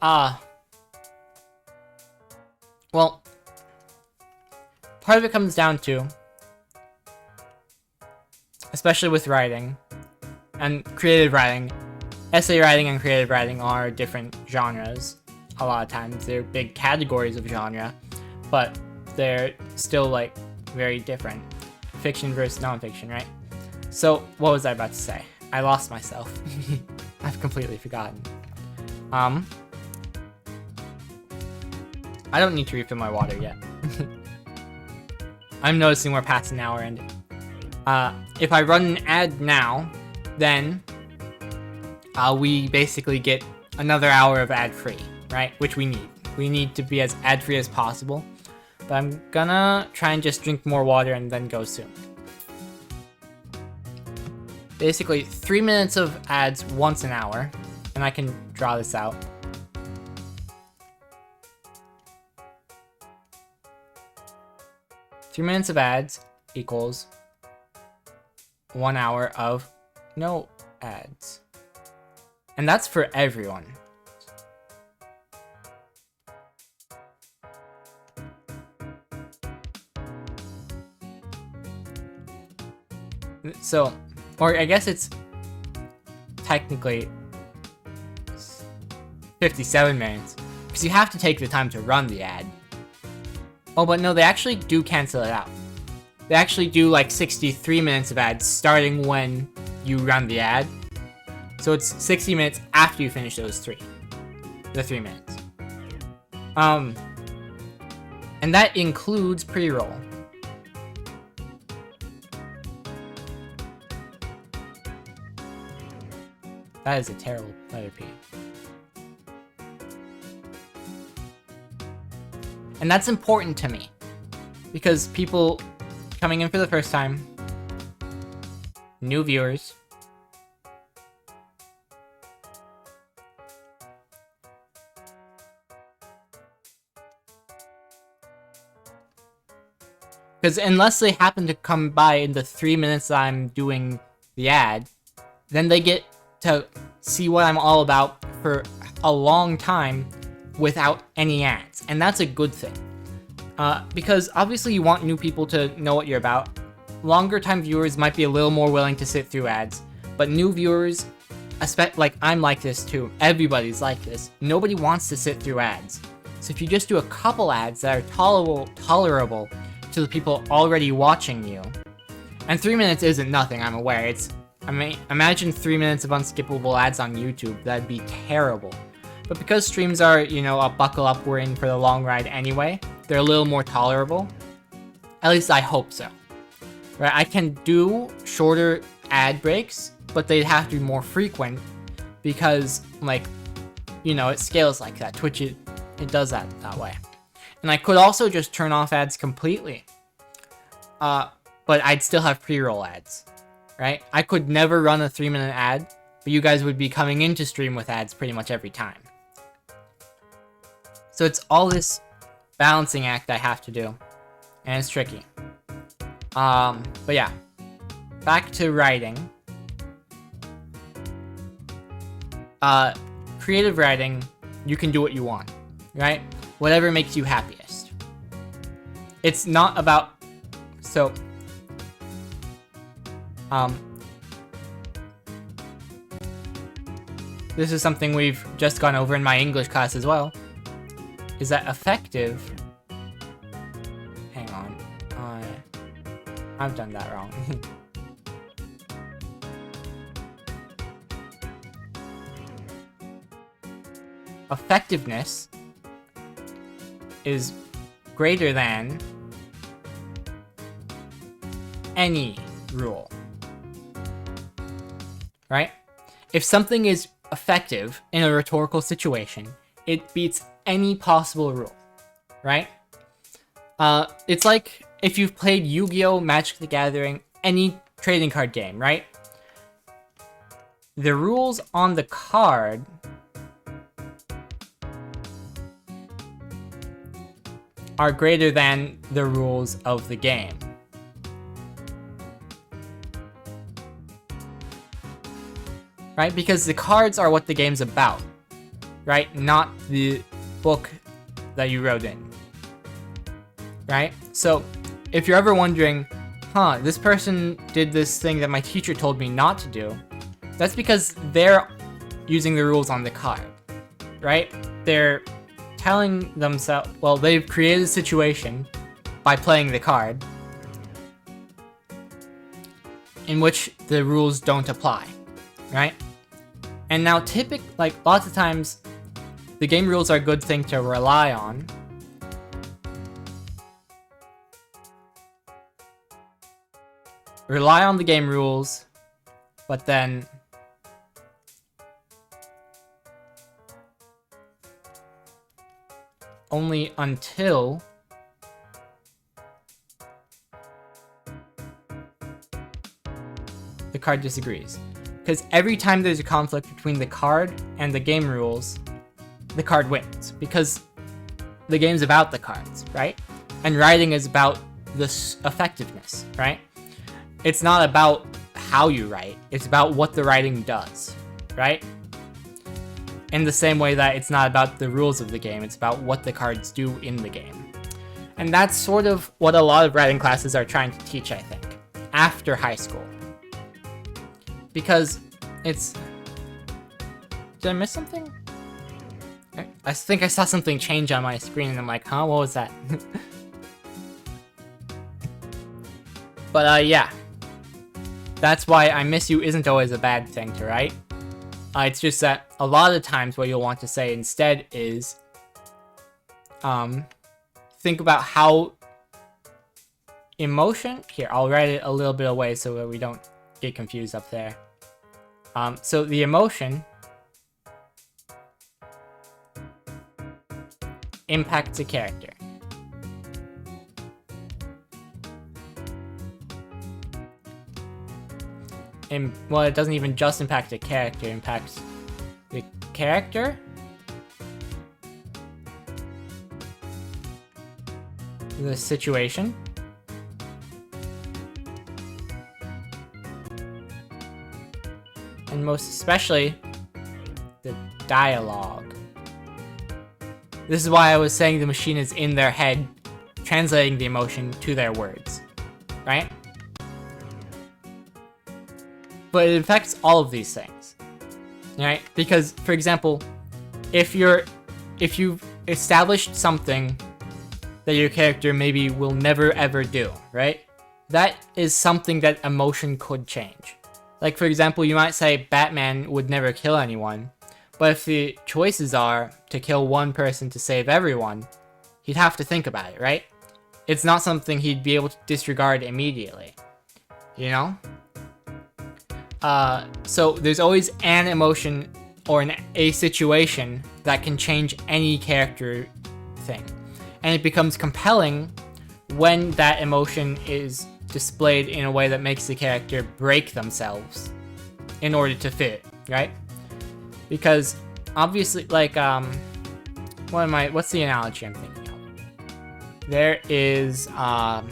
well, part of it comes down to, especially with writing and creative writing, essay writing and creative writing are different genres. A lot of times they're big categories of genre, but they're still, like, very different. Fiction versus nonfiction, right? So, what was I about to say? I lost myself. I've completely forgotten. I don't need to refill my water yet. I'm noticing we're past an hour, and if I run an ad now, then we basically get another hour of ad-free, right? Which we need. We need to be as ad-free as possible. But I'm gonna try and just drink more water and then go soon. Basically, 3 minutes of ads once an hour, and I can draw this out. Three minutes of ads equals 1 hour of no ads. And that's for everyone. So, or I guess it's technically 57 minutes, because you have to take the time to run the ad. Oh, but no, they actually do cancel it out. They actually do like 63 minutes of ads starting when you run the ad. So it's 60 minutes after you finish the 3 minutes. And that includes pre-roll. That is a terrible letter P. And that's important to me, because people coming in for the first time, new viewers, because unless they happen to come by in the 3 minutes that I'm doing the ad, then they get to see what I'm all about for a long time without any ads, and that's a good thing. Because obviously you want new people to know what you're about. Longer time viewers might be a little more willing to sit through ads, but new viewers, like I'm like this too, everybody's like this, nobody wants to sit through ads. So if you just do a couple ads that are tolerable to the people already watching you, and 3 minutes isn't nothing, I'm aware. Imagine 3 minutes of unskippable ads on YouTube. That'd be terrible. But because streams are, you know, a buckle up, we're in for the long ride anyway, they're a little more tolerable. At least I hope so. Right? I can do shorter ad breaks, but they'd have to be more frequent because, like, you know, it scales like that. Twitch, it does that way. And I could also just turn off ads completely. But I'd still have pre-roll ads, right? I could never run a 3-minute ad, but you guys would be coming into stream with ads pretty much every time. So it's all this balancing act I have to do, and it's tricky. But yeah, back to writing. Creative writing, you can do what you want, right? Whatever makes you happiest. It's not about, so, this is something we've just gone over in my English class as well, is that effective, hang on, I've done that wrong. Effectiveness is greater than any rule, right? If something is effective in a rhetorical situation, it beats any possible rule, right? It's like if you've played Yu-Gi-Oh!, Magic the Gathering, any trading card game, right? The rules on the card are greater than the rules of the game. Right? Because the cards are what the game's about, right? Not the book that you wrote in, right? So if you're ever wondering, this person did this thing that my teacher told me not to do, that's because they're using the rules on the card, right? They're telling themselves, well, they've created a situation by playing the card in which the rules don't apply, right? And now like lots of times the game rules are a good thing to rely on. Rely on the game rules, but then only until the card disagrees. Because every time there's a conflict between the card and the game rules, the card wins. Because the game's about the cards, right? And writing is about this effectiveness, right? It's not about how you write, it's about what the writing does, right? In the same way that it's not about the rules of the game, it's about what the cards do in the game. And that's sort of what a lot of writing classes are trying to teach, I think, after high school. Because it's... Did I miss something? I think I saw something change on my screen and I'm like, what was that? But yeah. That's why I miss you isn't always a bad thing to write. It's just that a lot of times what you'll want to say instead is think about how emotion... Here, I'll write it a little bit away so that we don't get confused up there. So the emotion impacts a character. Well, it doesn't even just impact a character, it impacts the character, the situation, and most especially, the dialogue. This is why I was saying the machine is in their head, translating the emotion to their words, right? But it affects all of these things, right? Because, for example, if established something that your character maybe will never ever do, right? That is something that emotion could change. Like, for example, you might say Batman would never kill anyone, but if the choices are to kill one person to save everyone, he'd have to think about it, right? It's not something he'd be able to disregard immediately, you know? So there's always an emotion or a situation that can change any character thing. And it becomes compelling when that emotion is displayed in a way that makes the character break themselves in order to fit, right? Because obviously, like, what's the analogy I'm thinking of? There is, I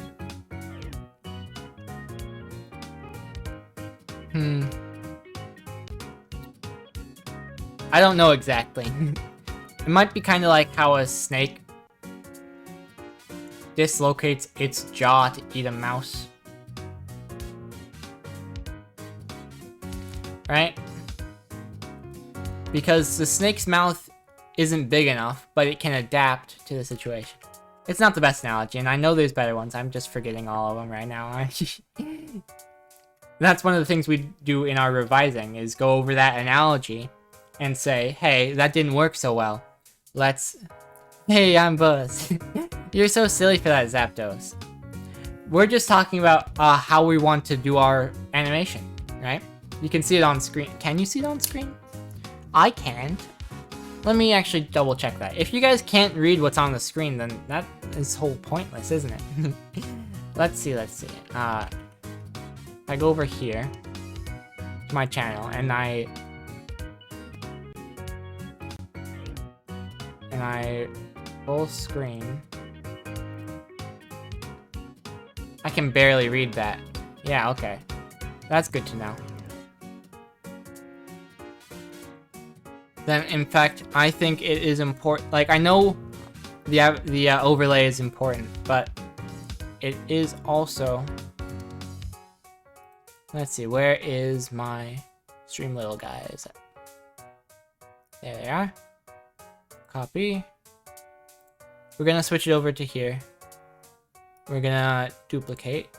don't know exactly. It might be kind of like how a snake dislocates its jaw to eat a mouse. Right? Because the snake's mouth isn't big enough, but it can adapt to the situation. It's not the best analogy, and I know there's better ones. I'm just forgetting all of them right now. That's one of the things we do in our revising, is go over that analogy and say, hey, that didn't work so well. Hey, I'm Buzz. You're so silly for that, Zapdos. We're just talking about how we want to do our animation, right? You can see it on screen. Can you see it on screen? I can't. Let me actually double check that. If you guys can't read what's on the screen, then that is whole pointless, isn't it? Let's see. I go over here to my channel and I full screen. I can barely read that. Yeah, okay. That's good to know. Then, in fact, I think it is important. Like, I know the overlay is important, but it is also... Let's see, where is my Streamlittle guys? There they are. Copy. We're gonna switch it over to here. We're gonna duplicate.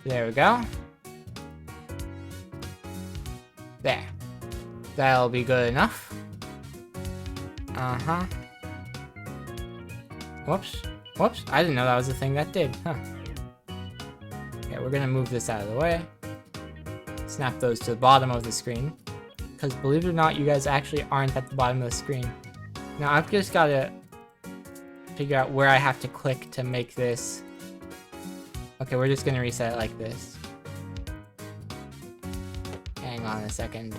There we go. There. That'll be good enough. Uh-huh. Whoops. Whoops. I didn't know that was a thing that did. Huh. Okay, we're gonna move this out of the way. Snap those to the bottom of the screen. Because believe it or not, you guys actually aren't at the bottom of the screen. Now, I've just gotta figure out where I have to click to make this... Okay, we're just gonna reset it like this. Hang on a second.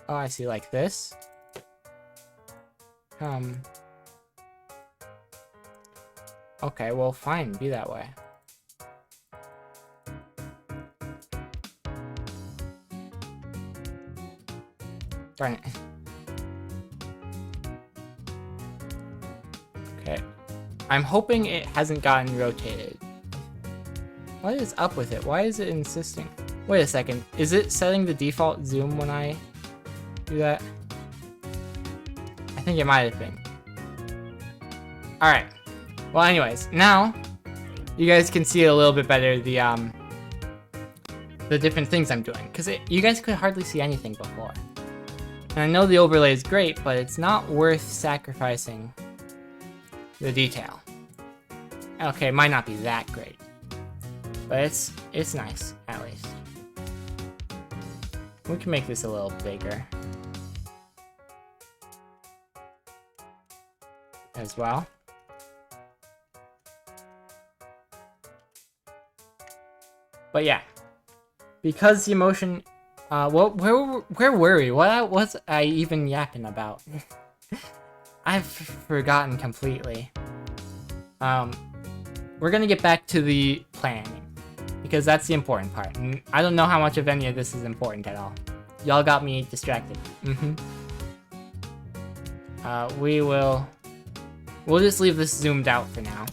Oh, I see, like this. Okay, well, fine, be that way. Darn it. Okay. I'm hoping it hasn't gotten rotated. What is up with it? Why is it insisting? Wait a second. Is it setting the default zoom when I do that? I think it might have been. Alright. Well, anyways, now you guys can see a little bit better the different things I'm doing. Because you guys could hardly see anything before. And I know the overlay is great, but it's not worth sacrificing the detail. Okay, it might not be that great. But it's nice, at least. We can make this a little bigger. As well. But yeah. Because the emotion... where were we? What was I even yapping about? I've forgotten completely. we're gonna get back to the planning, because that's the important part. And I don't know how much of any of this is important at all. Y'all got me distracted. We'll just leave this zoomed out for now.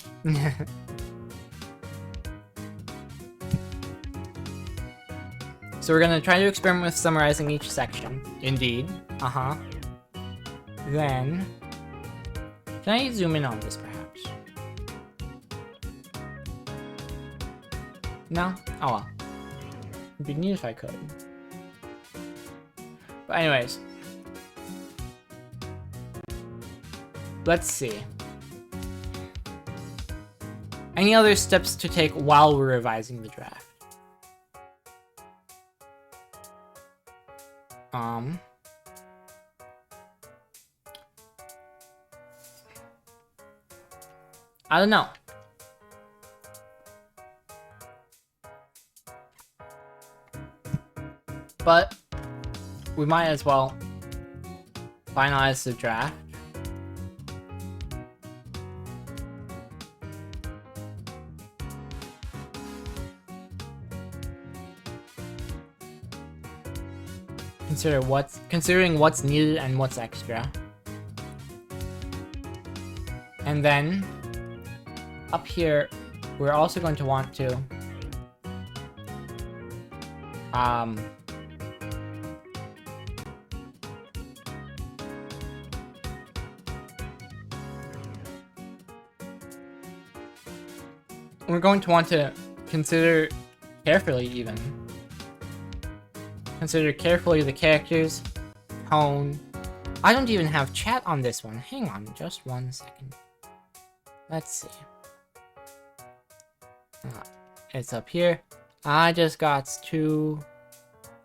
So we're gonna try to experiment with summarizing each section. Indeed. Then, can I zoom in on this perhaps? No? Oh well. It'd be neat if I could. But anyways. Let's see. Any other steps to take while we're revising the draft? I don't know. But we might as well finalize the draft. Considering what's needed and what's extra. And then up here, we're also going to want to we're going to want to consider carefully the characters, tone. I don't even have chat on this one. Hang on just 1 second. Let's see. It's up here. I just got to...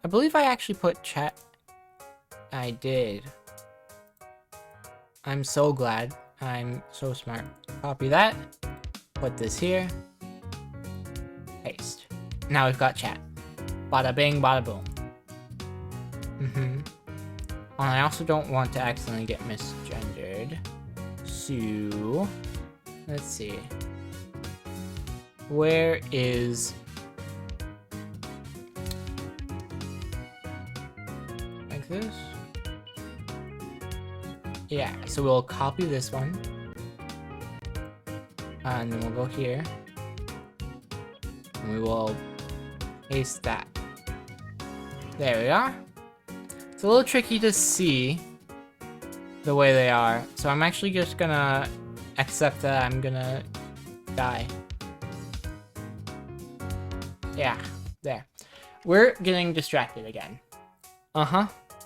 I believe I actually put chat. I did. I'm so glad. I'm so smart. Copy that. Put this here. Paste. Now we've got chat. Bada bing, bada boom. I also don't want to accidentally get misgendered. So, let's see. Where is... like this? Yeah, so we'll copy this one. And then we'll go here. And we will paste that. There we are. It's a little tricky to see the way they are, so I'm actually just gonna accept that I'm gonna die. Yeah, there. We're getting distracted again.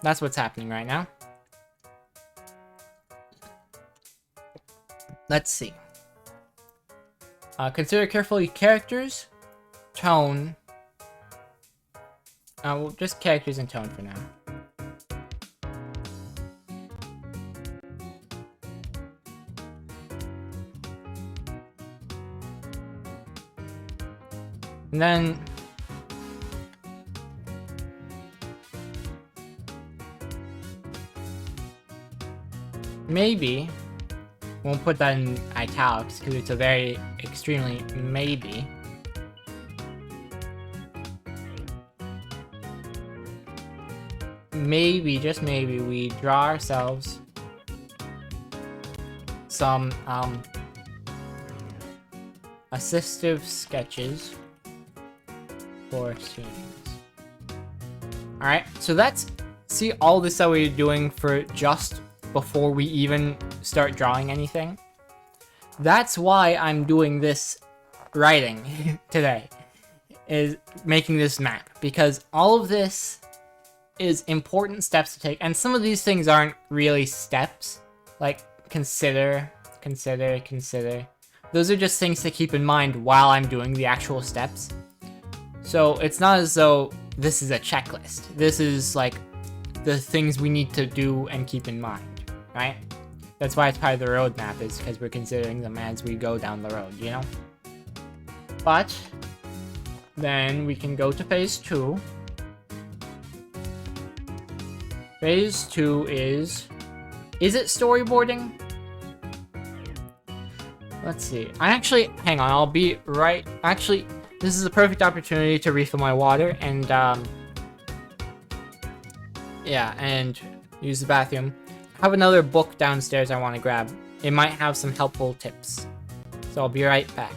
That's what's happening right now. Let's see. Consider carefully characters, tone. Well, just characters and tone for now. And then maybe we'll put that in italics because it's a very extremely maybe. Maybe, just maybe, we draw ourselves some assistive sketches for scenes. Alright, so that's, see all this that we're doing for just before we even start drawing anything? That's why I'm doing this writing today, is making this map, because all of this is important steps to take, and some of these things aren't really steps, like consider. Those are just things to keep in mind while I'm doing the actual steps. So it's not as though this is a checklist. This is like the things we need to do and keep in mind, right? That's why it's part of the roadmap, is because we're considering them as we go down the road, you know? But then we can go to phase 2. Phase 2 is it storyboarding? Let's see. Hang on, I'll be right. Actually, this is a perfect opportunity to refill my water and, yeah, and use the bathroom. I have another book downstairs I want to grab. It might have some helpful tips. So I'll be right back.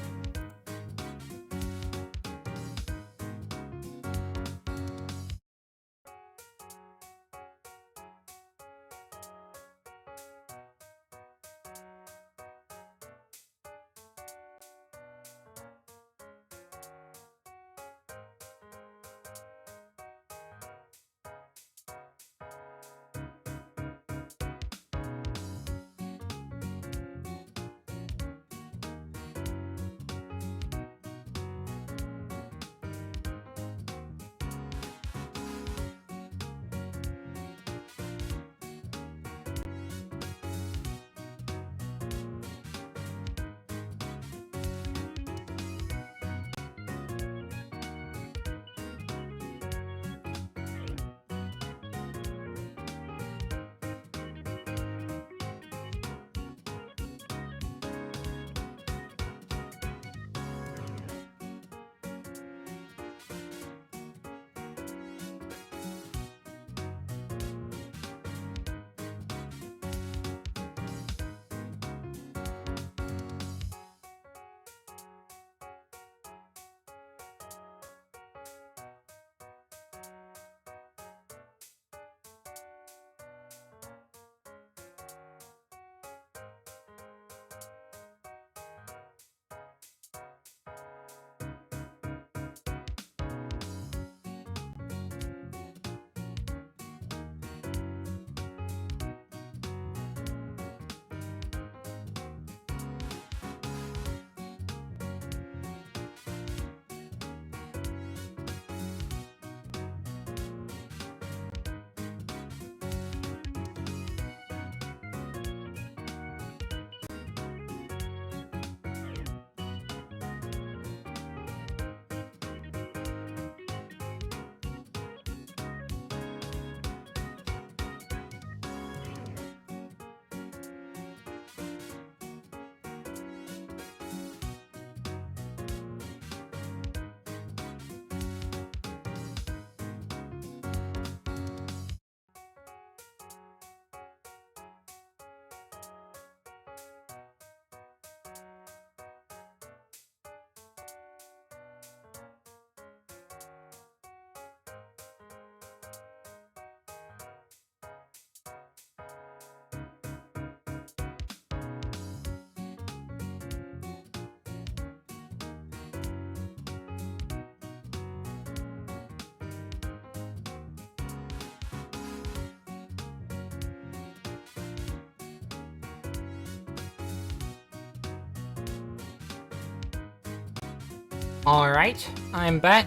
Alright, I'm back.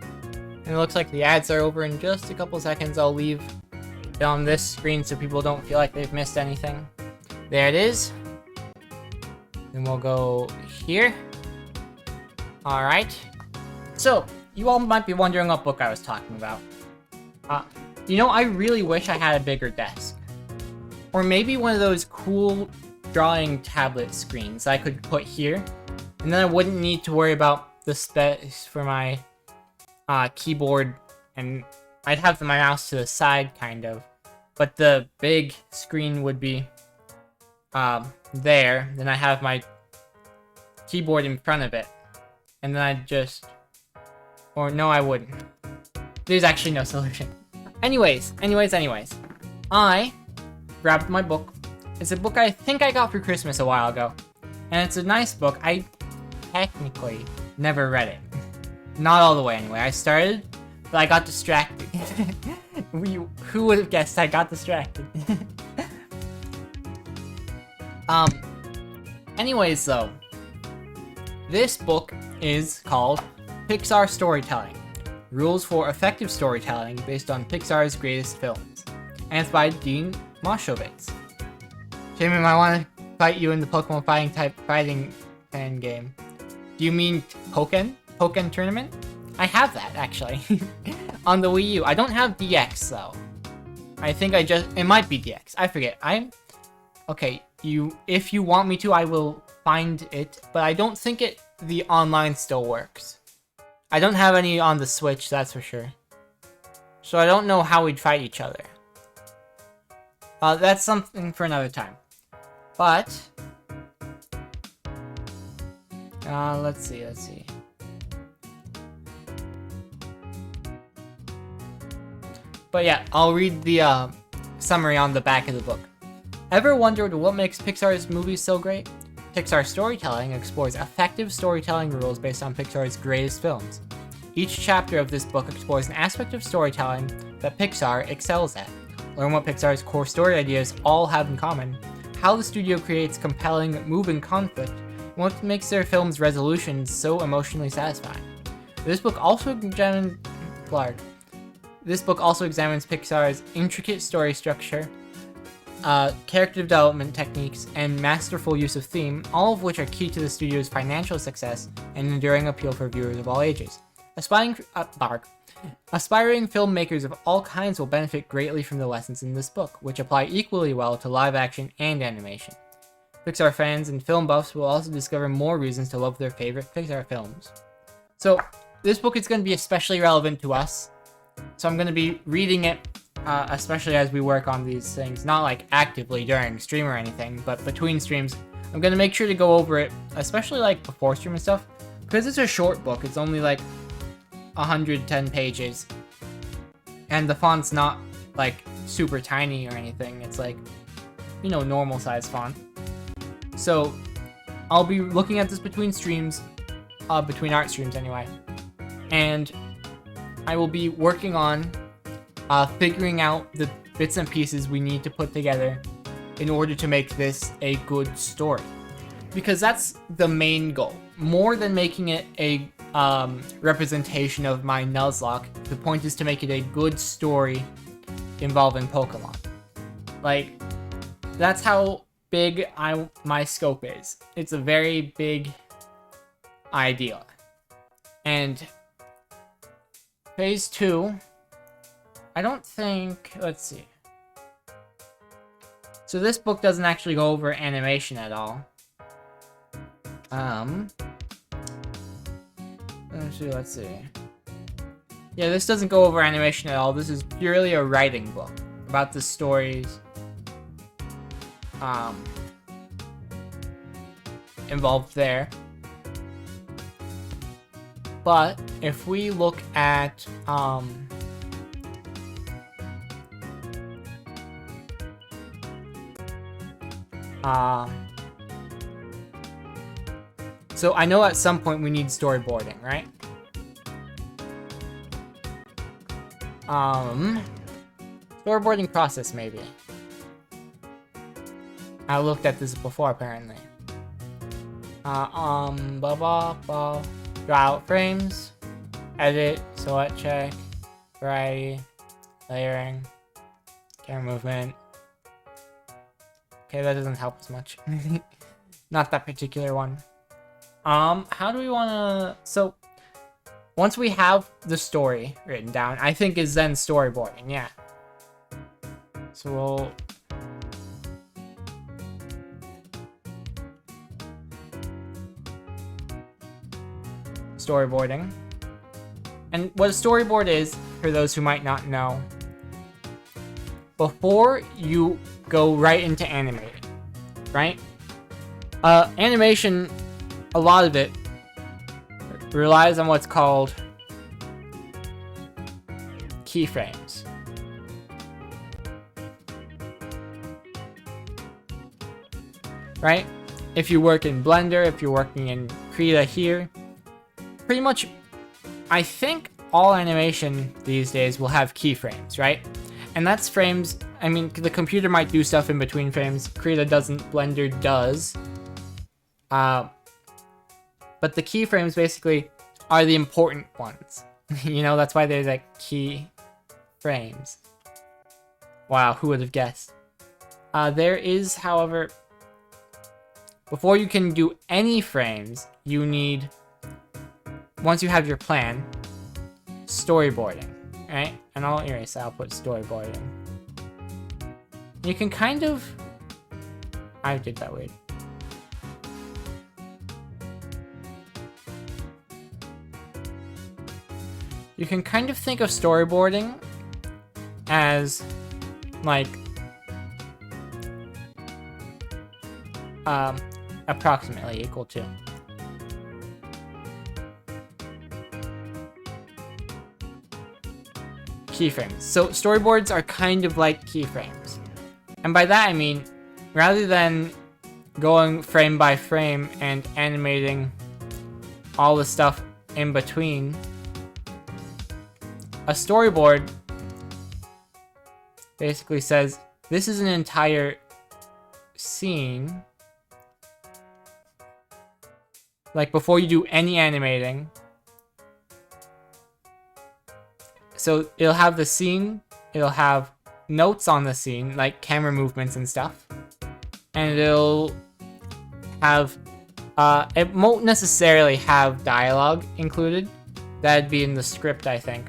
And it looks like the ads are over in just a couple seconds. I'll leave it on this screen so people don't feel like they've missed anything. There it is. Then we'll go here. Alright. So, you all might be wondering what book I was talking about. You know, I really wish I had a bigger desk. Or maybe one of those cool drawing tablet screens I could put here. And then I wouldn't need to worry about the space for my keyboard, and I'd have my mouse to the side, kind of. But the big screen would be there. Then I have my keyboard in front of it. And then I'd just... Or no, I wouldn't. There's actually no solution. Anyways. I grabbed my book. It's a book I think I got for Christmas a while ago. And it's a nice book. I technically never read it. Not all the way anyway. I started, but I got distracted. Who would have guessed I got distracted? Anyways though, this book is called Pixar Storytelling: Rules for Effective Storytelling Based on Pixar's Greatest Films. And it's by Dean Moshowitz. Jamie might want to fight you in the Pokemon fighting fan game. Do you mean Pokken? Pokken Tournament? I have that, actually. On the Wii U. I don't have DX, though. I think it might be DX. I forget. Okay, if you want me to, I will find it, but I don't think the online still works. I don't have any on the Switch, that's for sure. So I don't know how we'd fight each other. That's something for another time. But let's see. But yeah, I'll read the summary on the back of the book. Ever wondered what makes Pixar's movies so great? Pixar Storytelling explores effective storytelling rules based on Pixar's greatest films. Each chapter of this book explores an aspect of storytelling that Pixar excels at. Learn what Pixar's core story ideas all have in common, how the studio creates compelling, moving conflict, and what makes their films' resolutions so emotionally satisfying. This book also examines Pixar's intricate story structure, character development techniques, and masterful use of theme, all of which are key to the studio's financial success and enduring appeal for viewers of all ages. Aspiring filmmakers of all kinds will benefit greatly from the lessons in this book, which apply equally well to live action and animation. Pixar fans and film buffs will also discover more reasons to love their favorite Pixar films. So, this book is going to be especially relevant to us, so I'm going to be reading it, especially as we work on these things, not like actively during stream or anything, but between streams. I'm going to make sure to go over it, especially like before stream and stuff, because it's a short book. It's only like 110 pages, and the font's not like super tiny or anything. It's like, you know, normal size font. So I'll be looking at this between streams, between art streams anyway, and I will be working on figuring out the bits and pieces we need to put together in order to make this a good story, because that's the main goal. More than making it a representation of my Nuzlocke, the point is to make it a good story involving Pokemon. Like, that's how big my scope is. It's a very big idea. And phase 2, I don't think, let's see. So this book doesn't actually go over animation at all. Let's see. Yeah, this doesn't go over animation at all. This is purely a writing book about the stories involved there. But if we look at so I know at some point we need storyboarding, right? Storyboarding process, maybe. I looked at this before, apparently. Draw out frames, edit, select check, variety, layering, camera movement. Okay, that doesn't help as much. Not that particular one. How do we wanna... So, once we have the story written down, I think is then storyboarding, yeah. So we'll... Storyboarding. And what a storyboard is, for those who might not know, before you go right into animating, right? Animation, a lot of it relies on what's called keyframes. Right? If you work in Blender, if you're working in Krita here, pretty much, I think all animation these days will have keyframes, right? And that's frames, I mean, the computer might do stuff in between frames, Krita doesn't, Blender does. But the keyframes basically are the important ones. You know, that's why there's like key frames. Wow, who would have guessed? There is, however, before you can do any frames, you need, once you have your plan, storyboarding, right? And I'll erase that, I'll put storyboarding. You can kind of, I did that weird. you can kind of think of storyboarding as like approximately equal to keyframes. So storyboards are kind of like keyframes. And by that I mean, rather than going frame by frame and animating all the stuff in between, a storyboard basically says, this is an entire scene. Like before you do any animating. So it'll have the scene, it'll have notes on the scene, like camera movements and stuff. And it'll have, it won't necessarily have dialogue included. That'd be in the script, I think.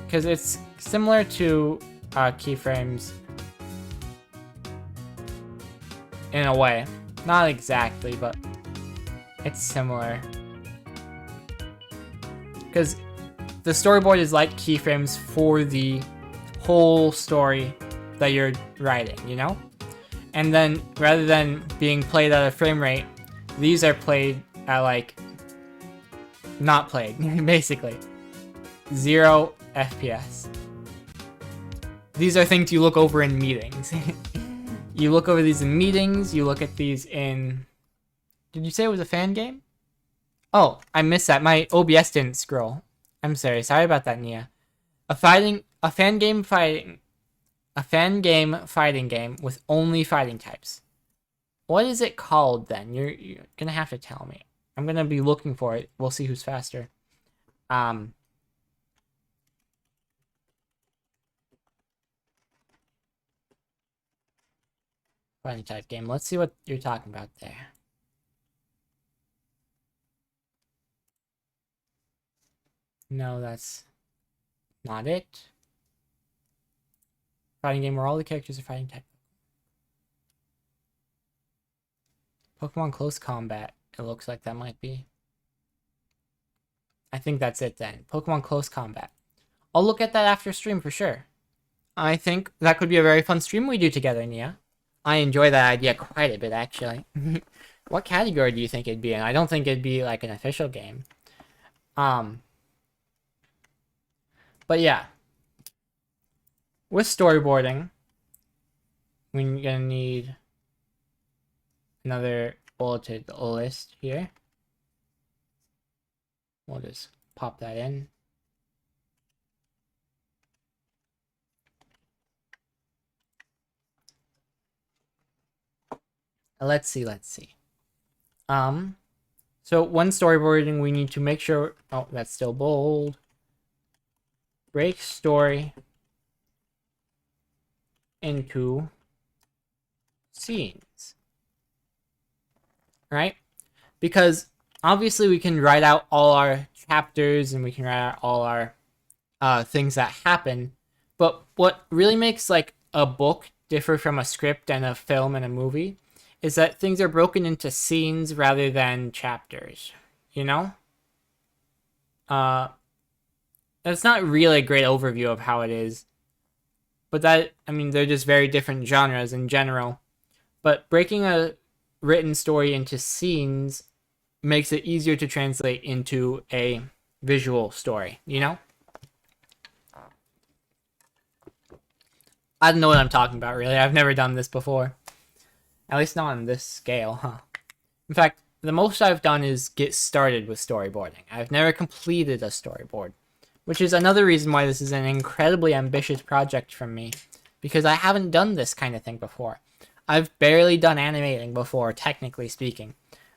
Because it's similar to keyframes in a way. Not exactly, but it's similar. Because the storyboard is like keyframes for the whole story that you're writing, you know? And then rather than being played at a frame rate, these are played at like not played, basically. 0 FPS. These are things you look over in meetings. You look over these in meetings, you look at these in... Did you say it was a fan game? Oh, I missed that. My OBS didn't scroll. I'm sorry about that, Nia. A fan game fighting game with only fighting types. What is it called then? You're gonna have to tell me. I'm gonna be looking for it. We'll see who's faster. Fighting type game. Let's see what you're talking about there. No, that's not it. Fighting game where all the characters are fighting type. Pokemon Close Combat. It looks like that might be. I think that's it then. Pokemon Close Combat. I'll look at that after stream for sure. I think that could be a very fun stream we do together, Nia. I enjoy that idea quite a bit, actually. What category do you think it'd be in? I don't think it'd be like an official game. But yeah. With storyboarding, we're gonna need another bulleted list here. We'll just pop that in. Let's see. So when storyboarding, we need to make sure, oh, that's still bold. Break story into scenes, right? Because obviously we can write out all our chapters and we can write out all our things that happen, but what really makes like a book differ from a script and a film and a movie is that things are broken into scenes rather than chapters, you know? That's not really a great overview of how it is. But that, I mean, they're just very different genres in general. But breaking a written story into scenes makes it easier to translate into a visual story, you know? I don't know what I'm talking about, really. I've never done this before. At least not on this scale, huh? In fact, the most I've done is get started with storyboarding. I've never completed a storyboard, which is another reason why this is an incredibly ambitious project from me, because I haven't done this kind of thing before. I've barely done animating before, technically speaking.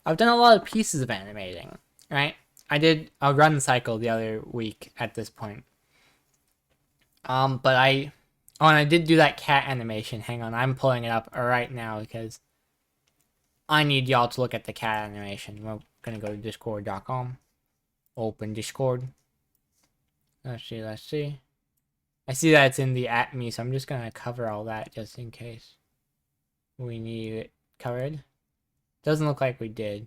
I've done a lot of pieces of animating, right? I did a run cycle the other week at this point. But and I did do that cat animation. Hang on, I'm pulling it up right now because I need y'all to look at the cat animation. We're gonna go to discord.com, open Discord. Let's see. I see that it's in the at me, so I'm just gonna cover all that just in case we need it covered. Doesn't look like we did.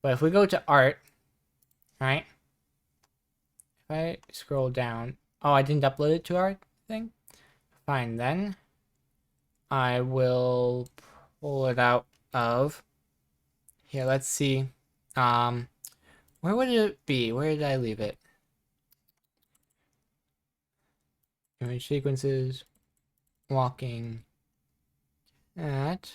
But if we go to art, right? If I scroll down, oh, I didn't upload it to our thing? Fine, then. I will pull it out of, here, let's see. Where would it be? Where did I leave it? Image sequences, walking at.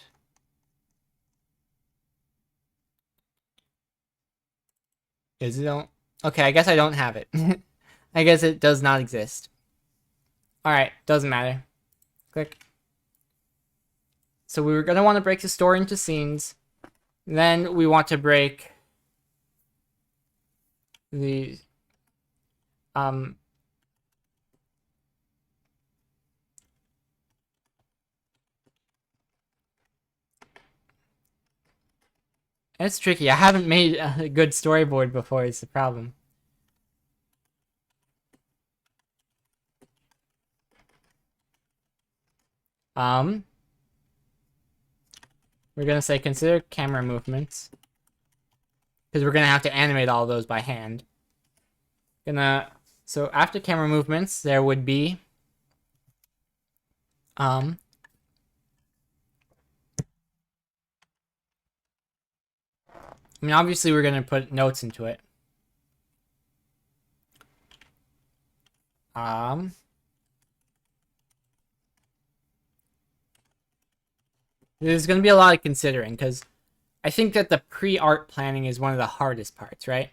Is it on? Okay, I guess I don't have it. I guess it does not exist. Alright, doesn't matter. Click. So we were going to want to break the story into scenes. Then we want to break the it's tricky. I haven't made a good storyboard before, is the problem. We're gonna say consider camera movements, because we're gonna have to animate all those by hand. So after camera movements, there would be I mean, obviously we're gonna put notes into it. There's gonna be a lot of considering, because I think that the pre-art planning is one of the hardest parts, right?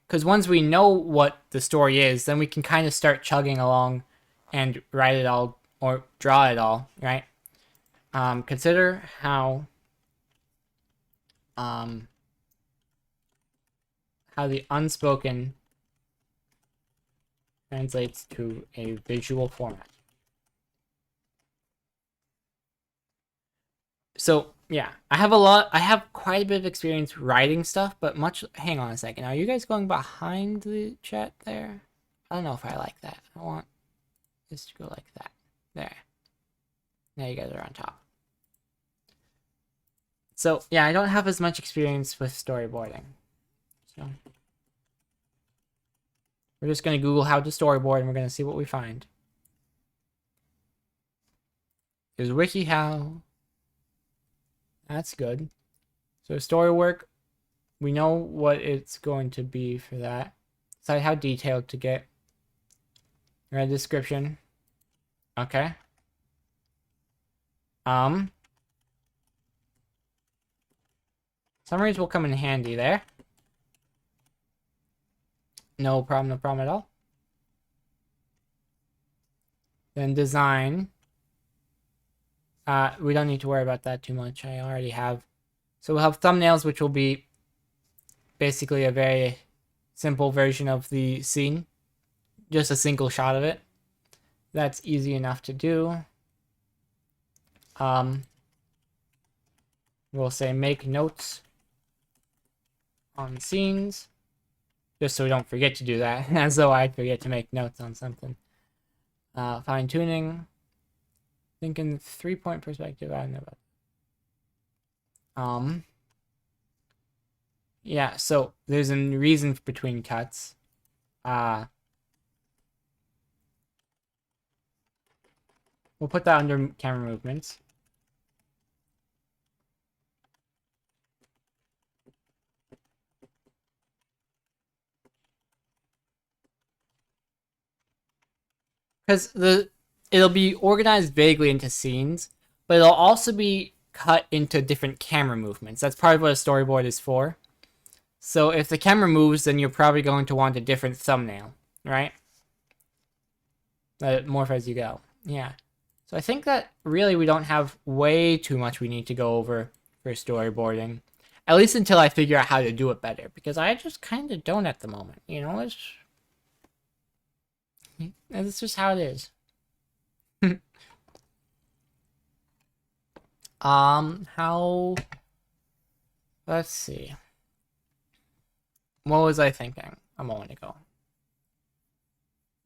Because once we know what the story is, then we can kind of start chugging along and write it all or draw it all, right? Consider how the unspoken translates to a visual format. So yeah, I have quite a bit of experience writing stuff, but hang on a second. Are you guys going behind the chat there? I don't know if I like that. I want this to go like that. There. Now you guys are on top. So yeah, I don't have as much experience with storyboarding. So we're just gonna Google how to storyboard and we're gonna see what we find. Is WikiHow. That's good. So story work, we know what it's going to be for that. Decide how detailed to get. Read description. Okay. Summaries will come in handy there. No problem at all. Then design. We don't need to worry about that too much. I already have. So we'll have thumbnails, which will be basically a very simple version of the scene. Just a single shot of it. That's easy enough to do. We'll say make notes on scenes. Just so we don't forget to do that. As though I'd forget to make notes on something. Fine tuning. Thinking 3-point perspective, I don't know about. Yeah, so there's a reason between cuts. We'll put that under camera movements. Because it'll be organized vaguely into scenes, but it'll also be cut into different camera movements. That's part of what a storyboard is for. So if the camera moves, then you're probably going to want a different thumbnail, right? Let it morph as you go. Yeah. So I think that really we don't have way too much we need to go over for storyboarding. At least until I figure out how to do it better. Because I just kind of don't at the moment. You know, it's just how it is. Let's see. What was I thinking a moment ago?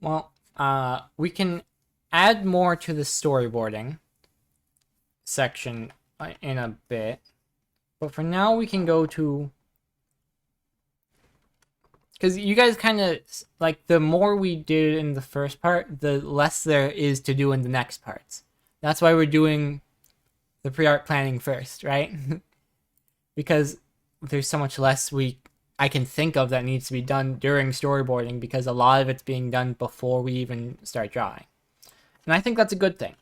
Well, we can add more to the storyboarding section in a bit. But for now, we can go to because you guys kind of, like, the more we did in the first part, the less there is to do in the next parts. That's why we're doing the pre-art planning first, right? Because there's so much less I can think of that needs to be done during storyboarding, because a lot of it's being done before we even start drawing. And I think that's a good thing,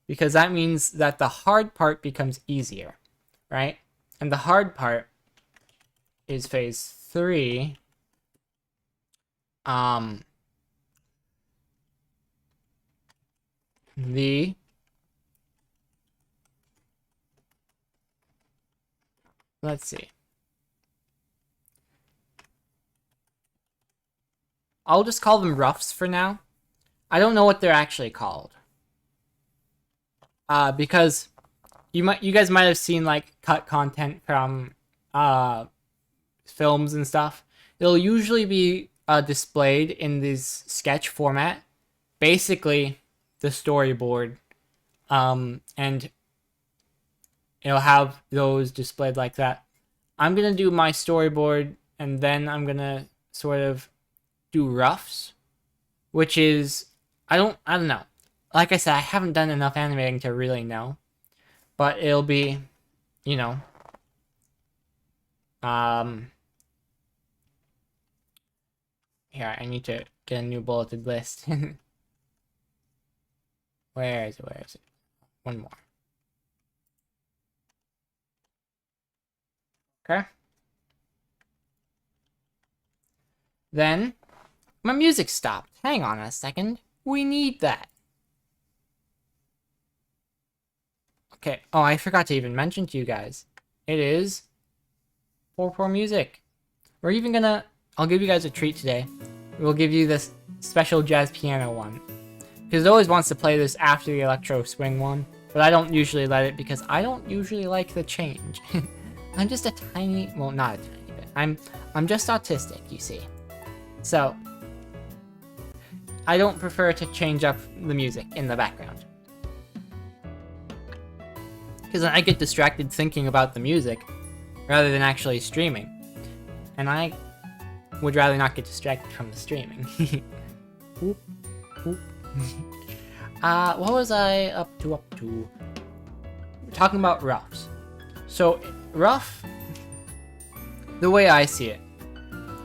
because that means that the hard part becomes easier, right? And the hard part is phase 3. Let's see. I'll just call them roughs for now. I don't know what they're actually called. Because you guys might have seen like cut content from films and stuff. It'll usually be displayed in this sketch format, basically the storyboard, and it'll have those displayed like that. I'm gonna do my storyboard, and then I'm gonna sort of do roughs, which is I don't know. Like I said, I haven't done enough animating to really know, but it'll be, you know, here, I need to get a new bulleted list. Where is it? One more. Okay. Then, my music stopped. Hang on a second. We need that. Okay. Oh, I forgot to even mention to you guys. It is 4/4 music. We're even gonna... I'll give you guys a treat today. We'll give you this special jazz piano one. Because it always wants to play this after the electro swing one. But I don't usually let it, because I don't usually like the change. I'm just a tiny... Well, not a tiny bit. I'm just autistic, you see. So, I don't prefer to change up the music in the background. Because I get distracted thinking about the music, rather than actually streaming. And I would rather not get distracted from the streaming. Oop, oop. What was I up to? We're talking about roughs. So, rough, the way I see it,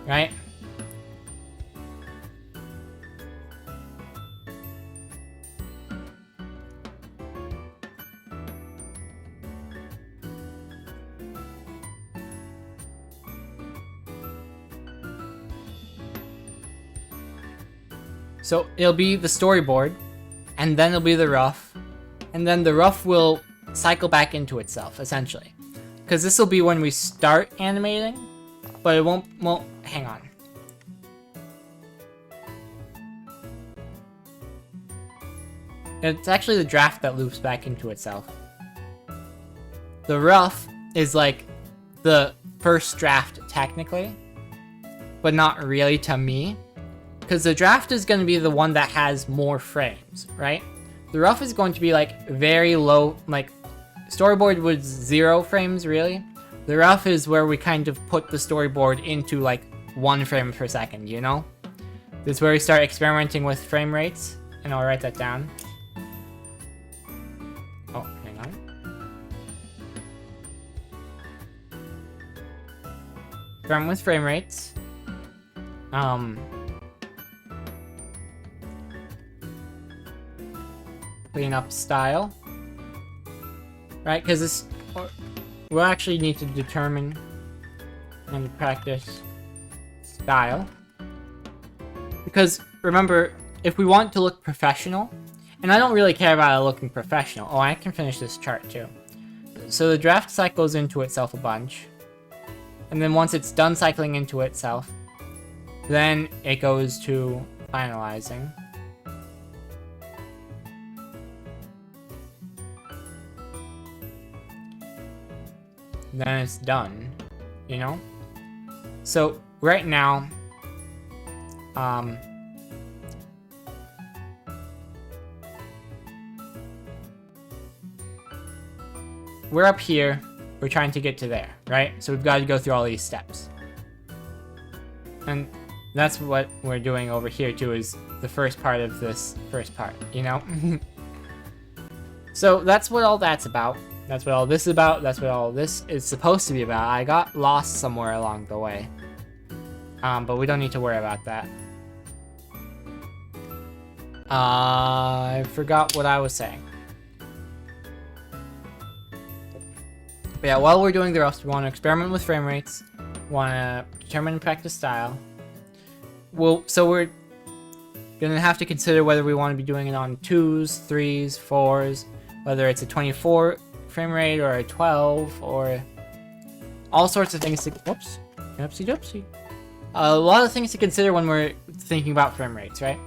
right? So it'll be the storyboard, and then it'll be the rough, and then the rough will cycle back into itself, essentially. Because this will be when we start animating, but it won't, hang on. It's actually the draft that loops back into itself. The rough is like the first draft, technically, but not really to me. Because the draft is going to be the one that has more frames, right? The rough is going to be like very low, like storyboard with 0 frames, really. The rough is where we kind of put the storyboard into like 1 frame per second, you know? This is where we start experimenting with frame rates, and I'll write that down. Oh, hang on. Experiment with frame rates. Clean up style, right? Because this, we'll actually need to determine and practice style. Because remember, if we want to look professional, and I don't really care about it looking professional. Oh, I can finish this chart too. So the draft cycles into itself a bunch, and then once it's done cycling into itself, then it goes to finalizing. Then it's done, you know? So right now, we're up here, we're trying to get to there, right? So we've got to go through all these steps. And that's what we're doing over here too, is the first part of this first part, you know? So that's what all that's about. That's what all this is about. That's what all this is supposed to be about. I got lost somewhere along the way. But we don't need to worry about that. I forgot what I was saying. But yeah, while we're doing the rest, we want to experiment with frame rates. Want to determine and practice style. So we're gonna have to consider whether we want to be doing it on 2s, 3s, 4s, whether it's a 24 frame rate or a 12, or all sorts of things to... Whoops. Oopsie doopsie. A lot of things to consider when we're thinking about frame rates, right?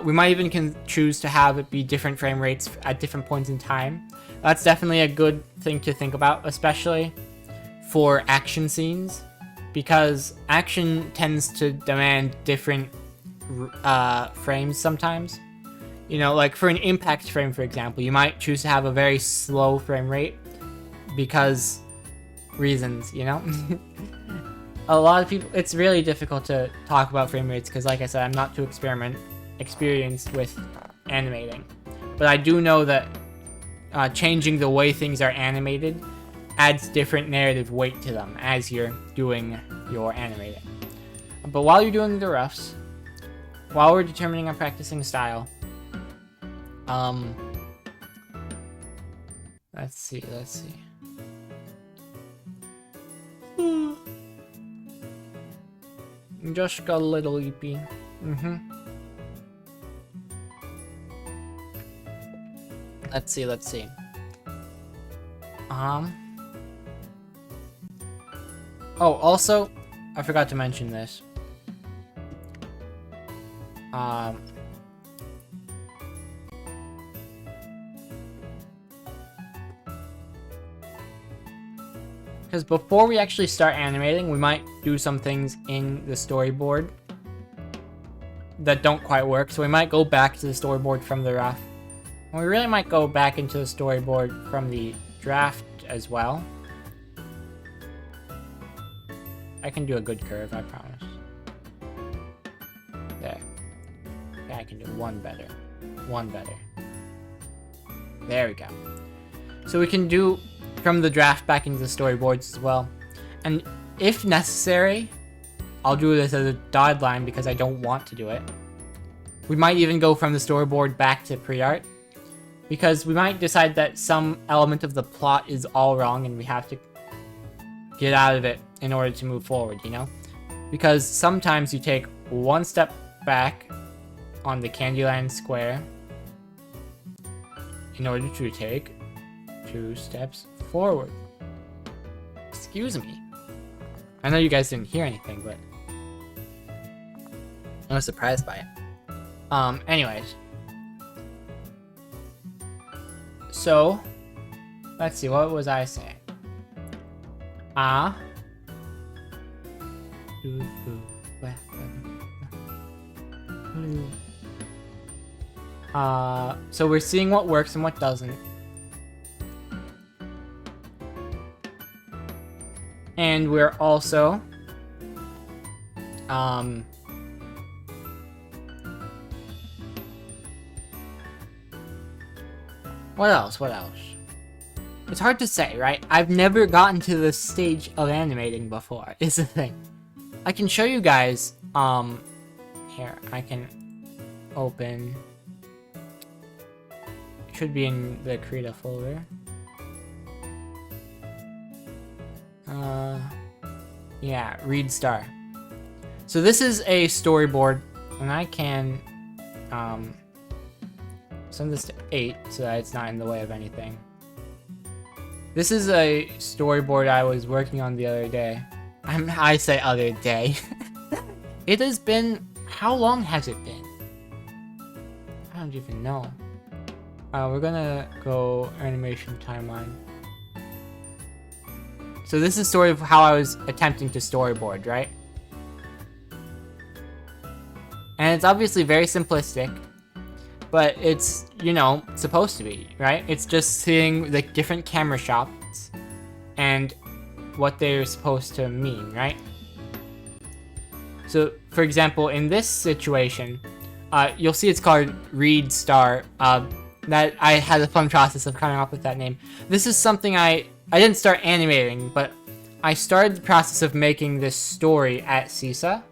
We might even choose to have it be different frame rates at different points in time. That's definitely a good thing to think about, especially for action scenes, because action tends to demand different frames sometimes. You know, like for an impact frame, for example, you might choose to have a very slow frame rate because reasons, you know? A lot of people, it's really difficult to talk about frame rates because, like I said, I'm not too experienced with animating. But I do know that changing the way things are animated adds different narrative weight to them as you're doing your animating. But while you're doing the roughs, while we're determining and practicing style, let's see. Just got a little leapy. Let's see. Oh, also, I forgot to mention this. Because before we actually start animating, we might do some things in the storyboard that don't quite work. So we might go back to the storyboard from the rough. And we really might go back into the storyboard from the draft as well. I can do a good curve, I promise. There. Yeah, I can do one better. There we go. So we can do from the draft back into the storyboards as well. And if necessary, I'll do this as a dotted line because I don't want to do it. We might even go from the storyboard back to pre-art, because we might decide that some element of the plot is all wrong and we have to get out of it in order to move forward, you know? Because sometimes you take one step back on the Candyland square in order to take 2 steps forward. Excuse me. I know you guys didn't hear anything, but I was surprised by it. Anyways. So, let's see, what was I saying? So we're seeing what works and what doesn't. And we're also what else? It's hard to say, right? I've never gotten to this stage of animating before, is the thing. I can show you guys, here, I can open, it should be in the Krita folder. Yeah, read star. So this is a storyboard, and I can, send this to 8 so that it's not in the way of anything. This is a storyboard I was working on the other day. I say other day. It has been... How long has it been? I don't even know. We're gonna go animation timeline. So this is sort of how I was attempting to storyboard, right? And it's obviously very simplistic, but it's, you know, supposed to be, right? It's just seeing the different camera shots and what they're supposed to mean, right? So, for example, in this situation, you'll see it's called Read Star. That I had a fun process of coming up with that name. This is something I didn't start animating, but I started the process of making this story at CISA,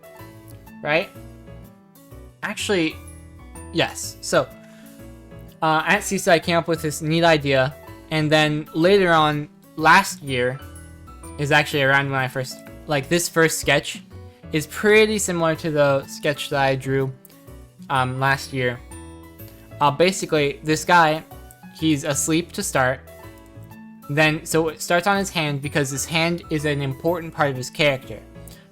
right? Actually, yes. So, at CISA, I came up with this neat idea, and then later on, last year, is actually around when I first, like, this first sketch is pretty similar to the sketch that I drew last year. Basically, this guy, he's asleep to start. Then, so it starts on his hand because his hand is an important part of his character.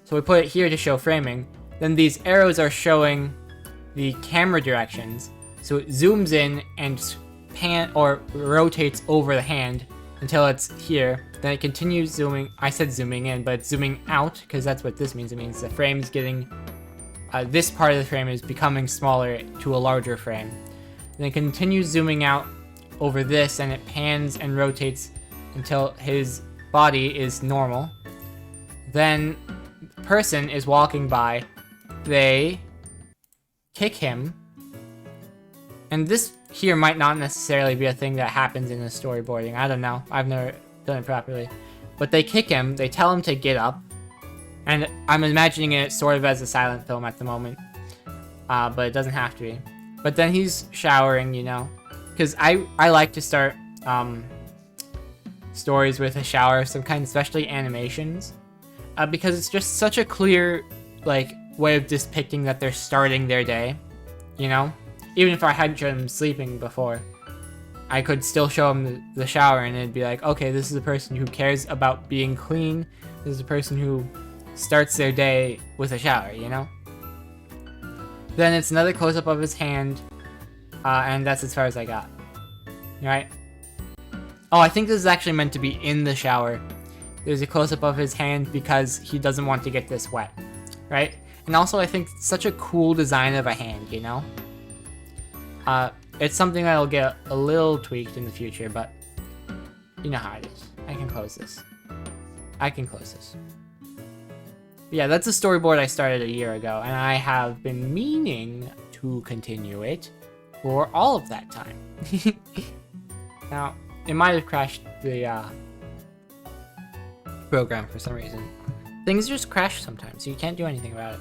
So we put it here to show framing. Then these arrows are showing the camera directions. So it zooms in and rotates over the hand until it's here. Then it continues zooming. I said zooming in, but it's zooming out because that's what this means. It means the frame's getting, this part of the frame is becoming smaller to a larger frame. Then it continues zooming out over this, and it pans and rotates until his body is normal. Then the person is walking by. They kick him. And this here might not necessarily be a thing that happens in the storyboarding. I don't know. I've never done it properly. But they kick him. They tell him to get up. And I'm imagining it sort of as a silent film at the moment. But it doesn't have to be. But then he's showering, you know. Because I like to start stories with a shower of some kind, especially animations. Because it's just such a clear, like, way of depicting that they're starting their day, you know? Even if I hadn't shown them sleeping before, I could still show them the shower, and it'd be like, okay, this is a person who cares about being clean. This is a person who starts their day with a shower, you know? Then it's another close-up of his hand, and that's as far as I got. Right? Oh, I think this is actually meant to be in the shower. There's a close-up of his hand because he doesn't want to get this wet. Right? And also, I think it's such a cool design of a hand, you know? It's something that'll get a little tweaked in the future, but you know how it is. I can close this. Yeah, that's a storyboard I started a year ago, and I have been meaning to continue it for all of that time. Now, it might have crashed the program for some reason. Things just crash sometimes, so you can't do anything about it.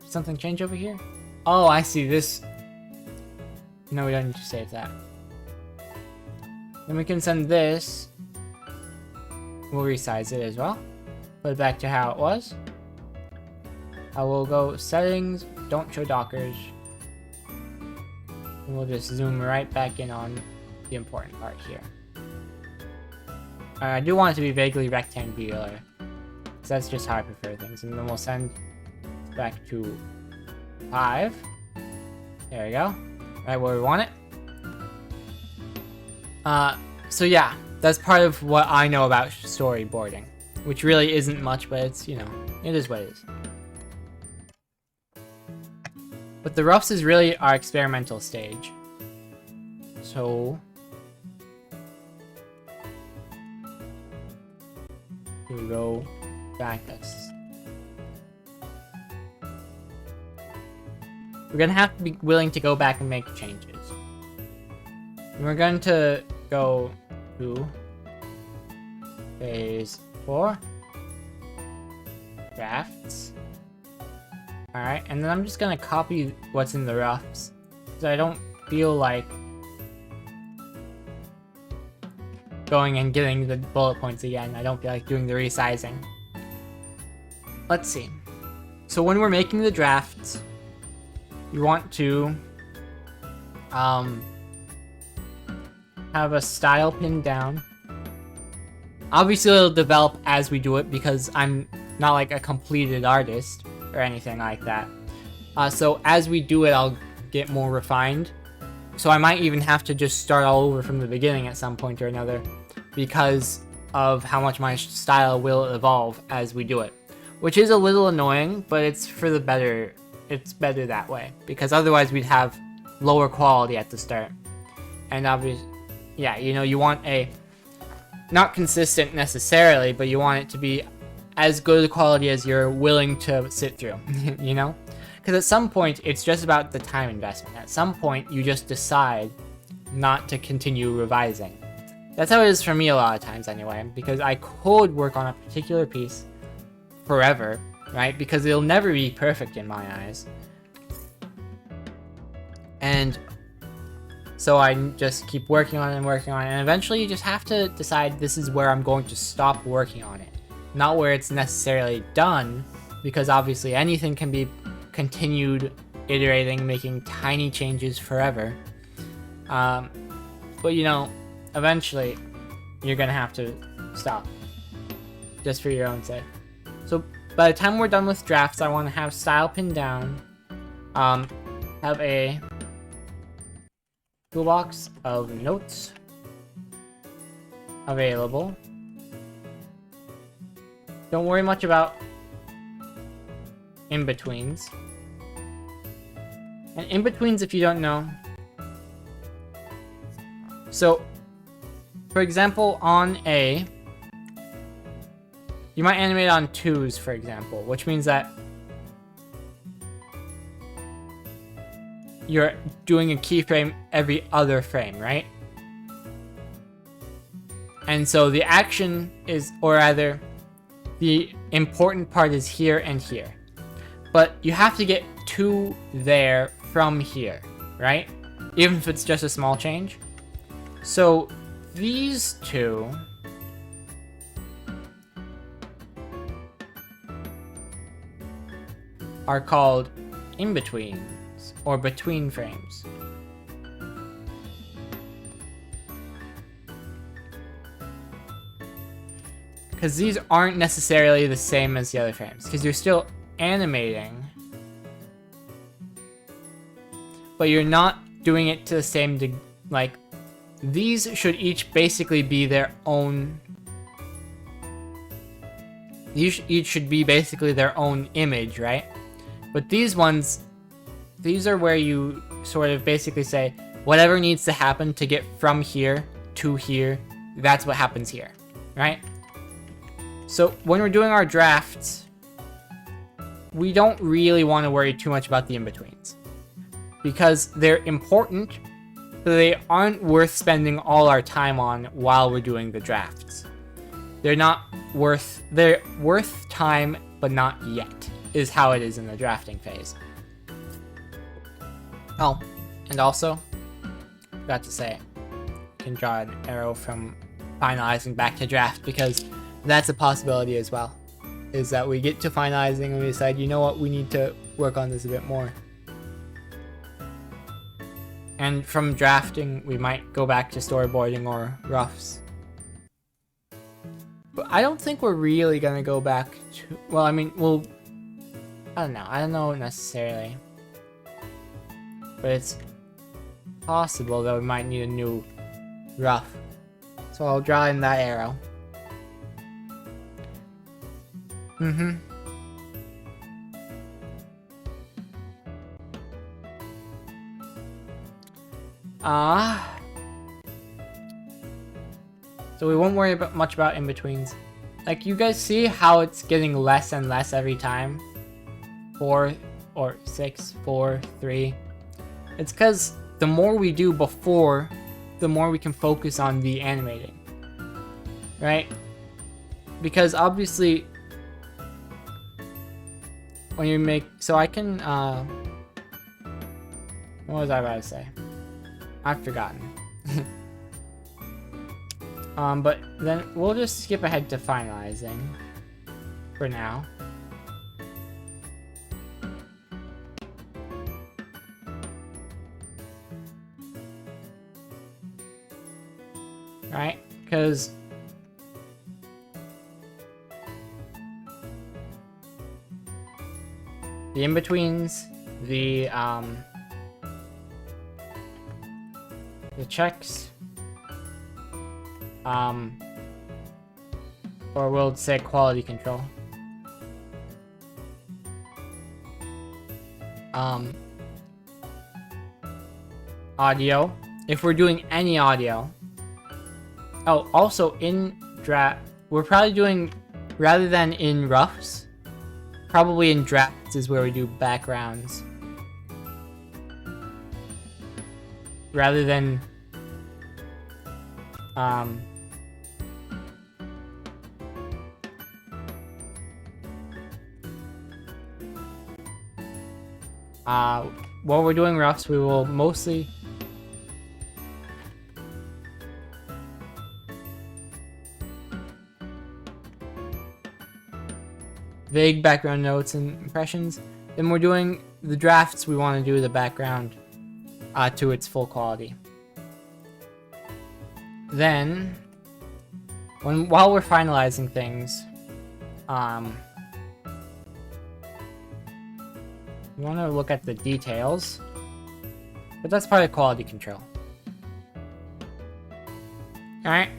Something change over here? Oh, I see this. No, we don't need to save that. Then we can send this. We'll resize it as well. Put it back to how it was. I will go settings, don't show dockers. And we'll just zoom right back in on the important part here. I do want it to be vaguely rectangular, because that's just how I prefer things. And then we'll send back to 5. There we go. Right where we want it. So yeah, that's part of what I know about storyboarding, which really isn't much, but it's, you know, it is what it is. But the roughs is really our experimental stage. So here we go back us. We're gonna have to be willing to go back and make changes. And we're going to go to phase 4. Drafts. Alright, and then I'm just gonna copy what's in the roughs, because I don't feel like going and getting the bullet points again. I don't feel like doing the resizing. Let's see. So when we're making the drafts, you want to have a style pinned down. Obviously it'll develop as we do it because I'm not like a completed artist or anything like that. So as we do it, I'll get more refined. So I might even have to just start all over from the beginning at some point or another because of how much my style will evolve as we do it. Which is a little annoying, but it's for the better. It's better that way, because otherwise we'd have lower quality at the start. And obviously, yeah, you know, you want a not consistent necessarily, but you want it to be as good a quality as you're willing to sit through, you know? Because at some point, it's just about the time investment. At some point, you just decide not to continue revising. That's how it is for me a lot of times anyway, because I could work on a particular piece forever, right? Because it'll never be perfect in my eyes. And so I just keep working on it and working on it, and eventually you just have to decide this is where I'm going to stop working on it. Not where it's necessarily done, because obviously anything can be continued iterating, making tiny changes forever. But you know, eventually you're gonna have to stop, just for your own sake. So by the time we're done with drafts, I want to have style pinned down, have a toolbox of notes available. Don't worry much about in-betweens. And in-betweens, if you don't know, so for example, on A, you might animate on 2s, for example, which means that you're doing a keyframe every other frame, right? And so the action is, or rather, the important part is here and here. But you have to get to there from here, right? Even if it's just a small change. So these two are called in-betweens, or between frames. Because these aren't necessarily the same as the other frames, because you're still animating, but you're not doing it to the same like, these should each basically be their own, each should be basically their own image, right? But these ones, these are where you sort of basically say, whatever needs to happen to get from here to here, that's what happens here, right? So when we're doing our drafts, we don't really want to worry too much about the in-betweens, because they're important, but they aren't worth spending all our time on while we're doing the drafts. They're worth time, but not yet, is how it is in the drafting phase. Oh, and also, forgot to say, you can draw an arrow from finalizing back to draft, because that's a possibility as well. Is that we get to finalizing and we decide, you know what, we need to work on this a bit more. And from drafting, we might go back to storyboarding or roughs. But I don't think we're really gonna go back to, well, I mean, we'll, I don't know necessarily. But it's possible that we might need a new rough. So I'll draw in that arrow. So we won't worry much about in-betweens. Like, you guys see how it's getting less and less every time? 4 or 6, 4, 3. It's because the more we do before, the more we can focus on the animating. Right? Because obviously, when you make, so I can, what was I about to say? I've forgotten. But then we'll just skip ahead to finalizing for now. Right? Because the in-betweens, the checks, or we'll say quality control, audio, if we're doing any audio. Oh, also in we're probably doing, rather than in roughs, probably in drafts is where we do backgrounds. Rather than, while we're doing roughs, we will mostly vague background notes and impressions. Then we're doing the drafts, we want to do the background to its full quality. Then, while we're finalizing things, we want to look at the details, but that's part of quality control. Alright.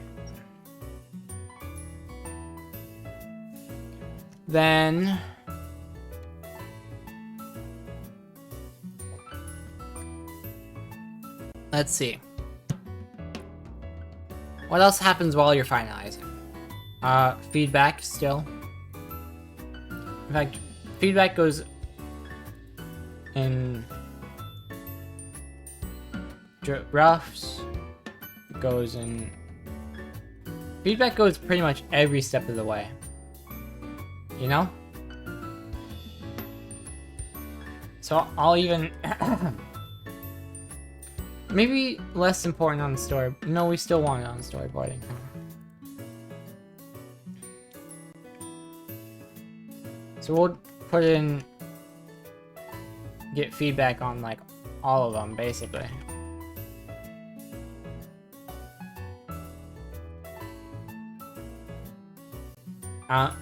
Then let's see. What else happens while you're finalizing? Feedback still. In fact, feedback goes in roughs. It goes in. Feedback goes pretty much every step of the way. You know? So I'll even maybe less important on the story. No, we still want it on storyboarding. So we'll put in, get feedback on like all of them basically.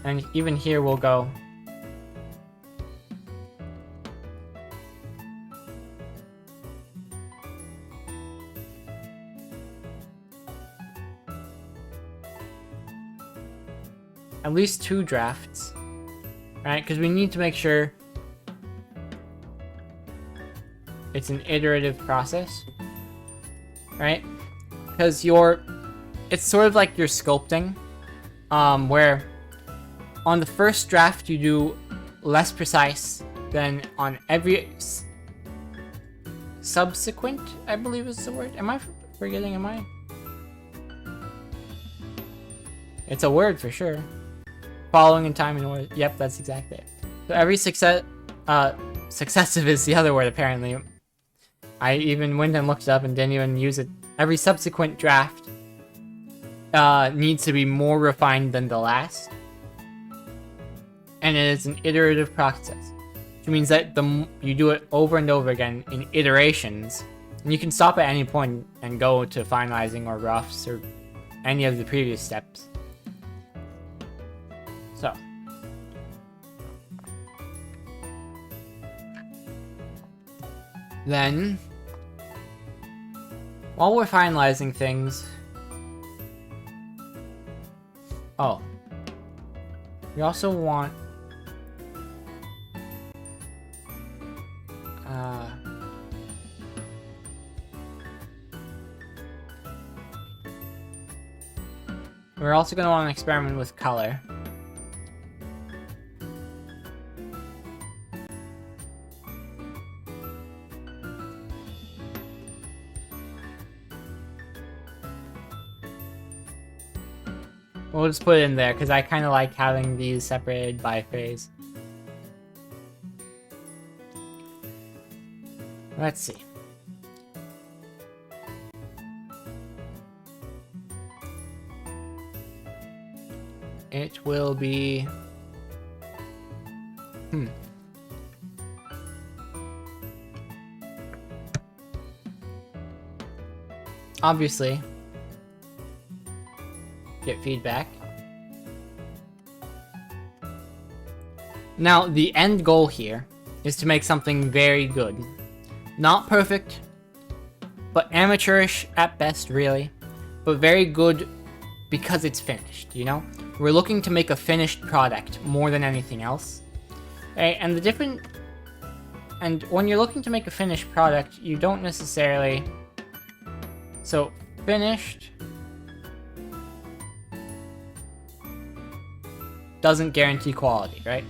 And even here we'll go at least 2 drafts, right? Because we need to make sure it's an iterative process, right? Because it's sort of like you're sculpting, where on the first draft you do less precise than on every subsequent, I believe is the word. Am I forgetting? Am I? It's a word for sure. Following in time and order. Yep, that's exactly it. So every successive is the other word apparently. I even went and looked it up and didn't even use it. Every subsequent draft needs to be more refined than the last. And it is an iterative process. Which means that you do it over and over again in iterations. And you can stop at any point and go to finalizing or roughs or any of the previous steps. So. Then, while we're finalizing things, we also want we're also going to want to experiment with color. We'll just put it in there because I kind of like having these separated by phase. Let's see. It will be... Obviously, get feedback. Now, the end goal here is to make something very good. Not perfect, but amateurish at best, really. But very good because it's finished, you know? We're looking to make a finished product more than anything else. Okay, and when you're looking to make a finished product, you don't necessarily... So, finished... doesn't guarantee quality, right?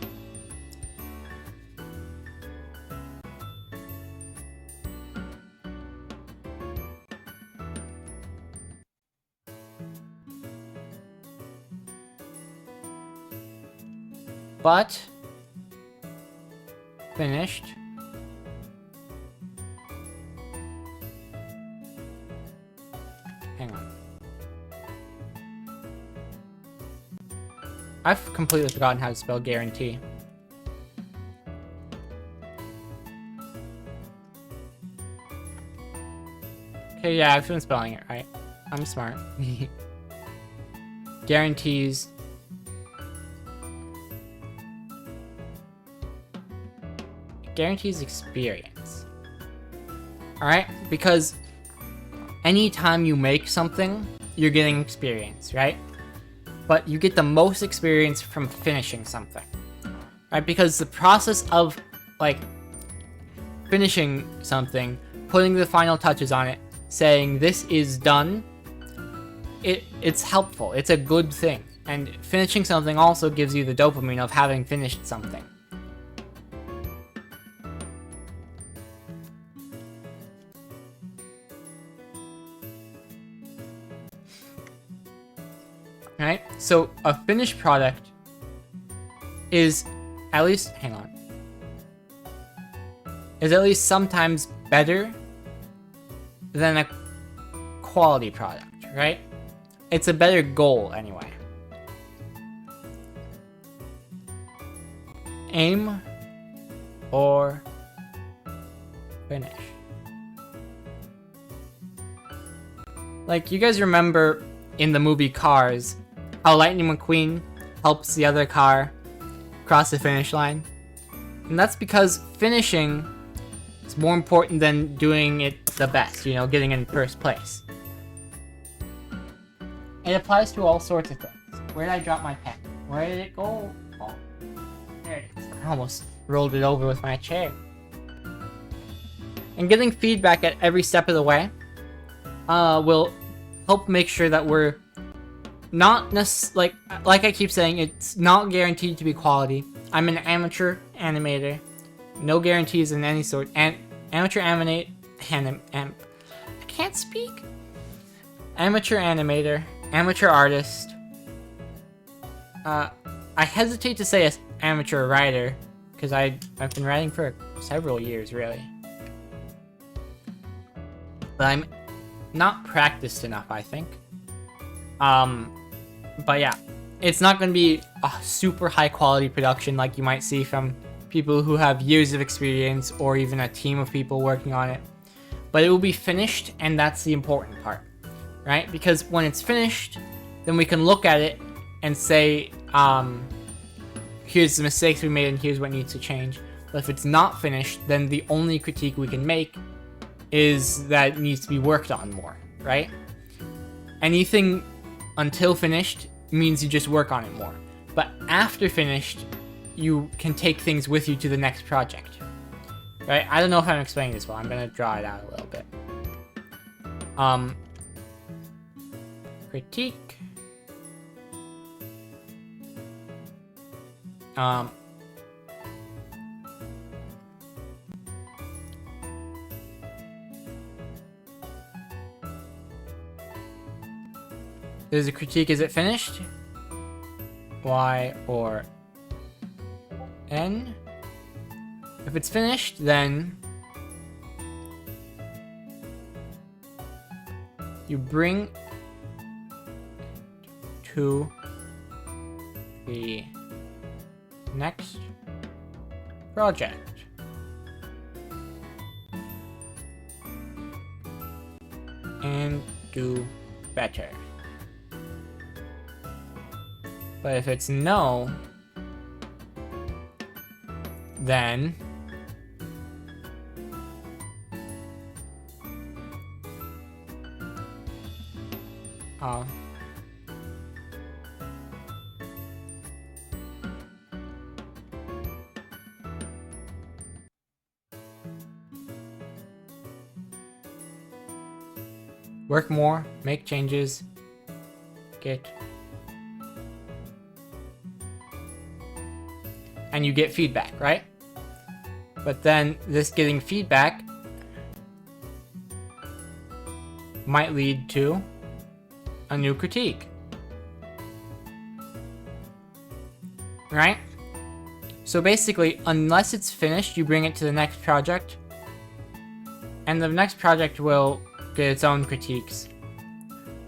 But finished. Hang on. I've completely forgotten how to spell guarantee. Okay, yeah, I've been spelling it right. I'm smart. Guarantees. Guarantees experience. Alright? Because anytime you make something, you're getting experience, right? But you get the most experience from finishing something. Right? Because the process of, like, finishing something, putting the final touches on it, saying this is done, it's helpful. It's a good thing. And finishing something also gives you the dopamine of having finished something. Right? So a finished product is at least, hang on, is at least sometimes better than a quality product, right? It's a better goal anyway. Aim or finish. Like, you guys remember in the movie Cars, how Lightning McQueen helps the other car cross the finish line? And that's because finishing is more important than doing it the best, you know, getting in first place. It applies to all sorts of things. Where did I drop my pen? Where did it go? Oh, there it is. I almost rolled it over with my chair. And getting feedback at every step of the way will help make sure that we're not necessarily, like I keep saying, it's not guaranteed to be quality. I'm an amateur animator. No guarantees in any sort. Amateur animate... I can't speak. Amateur animator. Amateur artist. I hesitate to say amateur writer, because I've been writing for several years, really. But I'm not practiced enough, I think. But yeah, it's not going to be a super high quality production like you might see from people who have years of experience or even a team of people working on it. But it will be finished, and that's the important part, right? Because when it's finished, then we can look at it and say, here's the mistakes we made and here's what needs to change. But if it's not finished, then the only critique we can make is that it needs to be worked on more, right? Anything until finished means you just work on it more. But after finished, you can take things with you to the next project, right? I don't know if I'm explaining this well. I'm gonna draw it out a little bit. Critique. There's a critique, is it finished? Y or N? If it's finished, then you bring to the next project. And do better. But if it's no, then work more, make changes, get and you get feedback, right? But then this getting feedback might lead to a new critique, right? So basically, unless it's finished, you bring it to the next project, and the next project will get its own critiques.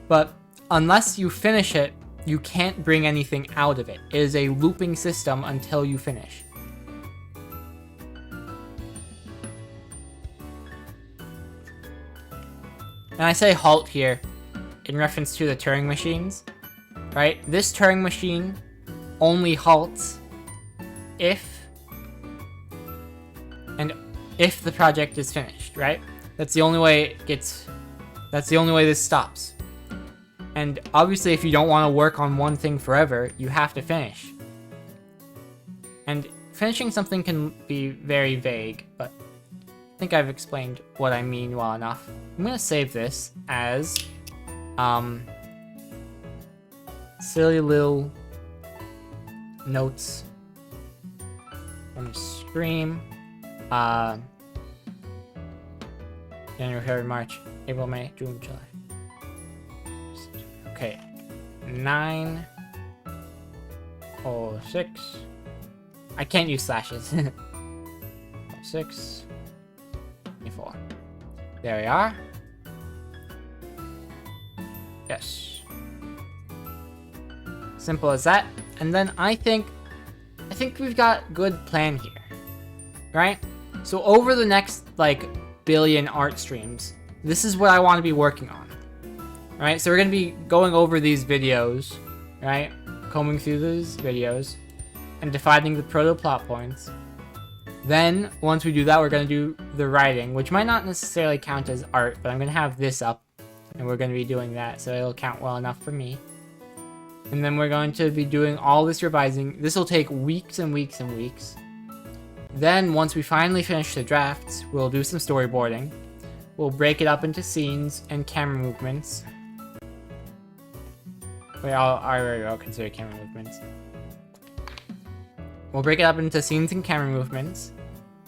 But unless you finish it, you can't bring anything out of it. It is a looping system until you finish. And I say halt here in reference to the Turing machines, right? This Turing machine only halts if the project is finished, right? That's the only way that's the only way this stops. And obviously if you don't want to work on one thing forever, you have to finish. And finishing something can be very vague, but I think I've explained what I mean well enough. I'm gonna save this as silly little notes from Scream. January, February, March, April, May, June, July. Okay, 906. I can't use slashes. 6, 24. There we are. Yes. Simple as that. And then I think we've got good plan here, right? So over the next like billion art streams, this is what I want to be working on. Right, so we're going to be going over these videos, right? Combing through these videos and defining the proto plot points. Then, once we do that, we're going to do the writing, which might not necessarily count as art, but I'm going to have this up, and we're going to be doing that, so it'll count well enough for me. And then we're going to be doing all this revising. This will take weeks and weeks and weeks. Then, once we finally finish the drafts, we'll do some storyboarding. We'll break it up into scenes and camera movements. Wait, I'll consider camera movements. We'll break it up into scenes and camera movements.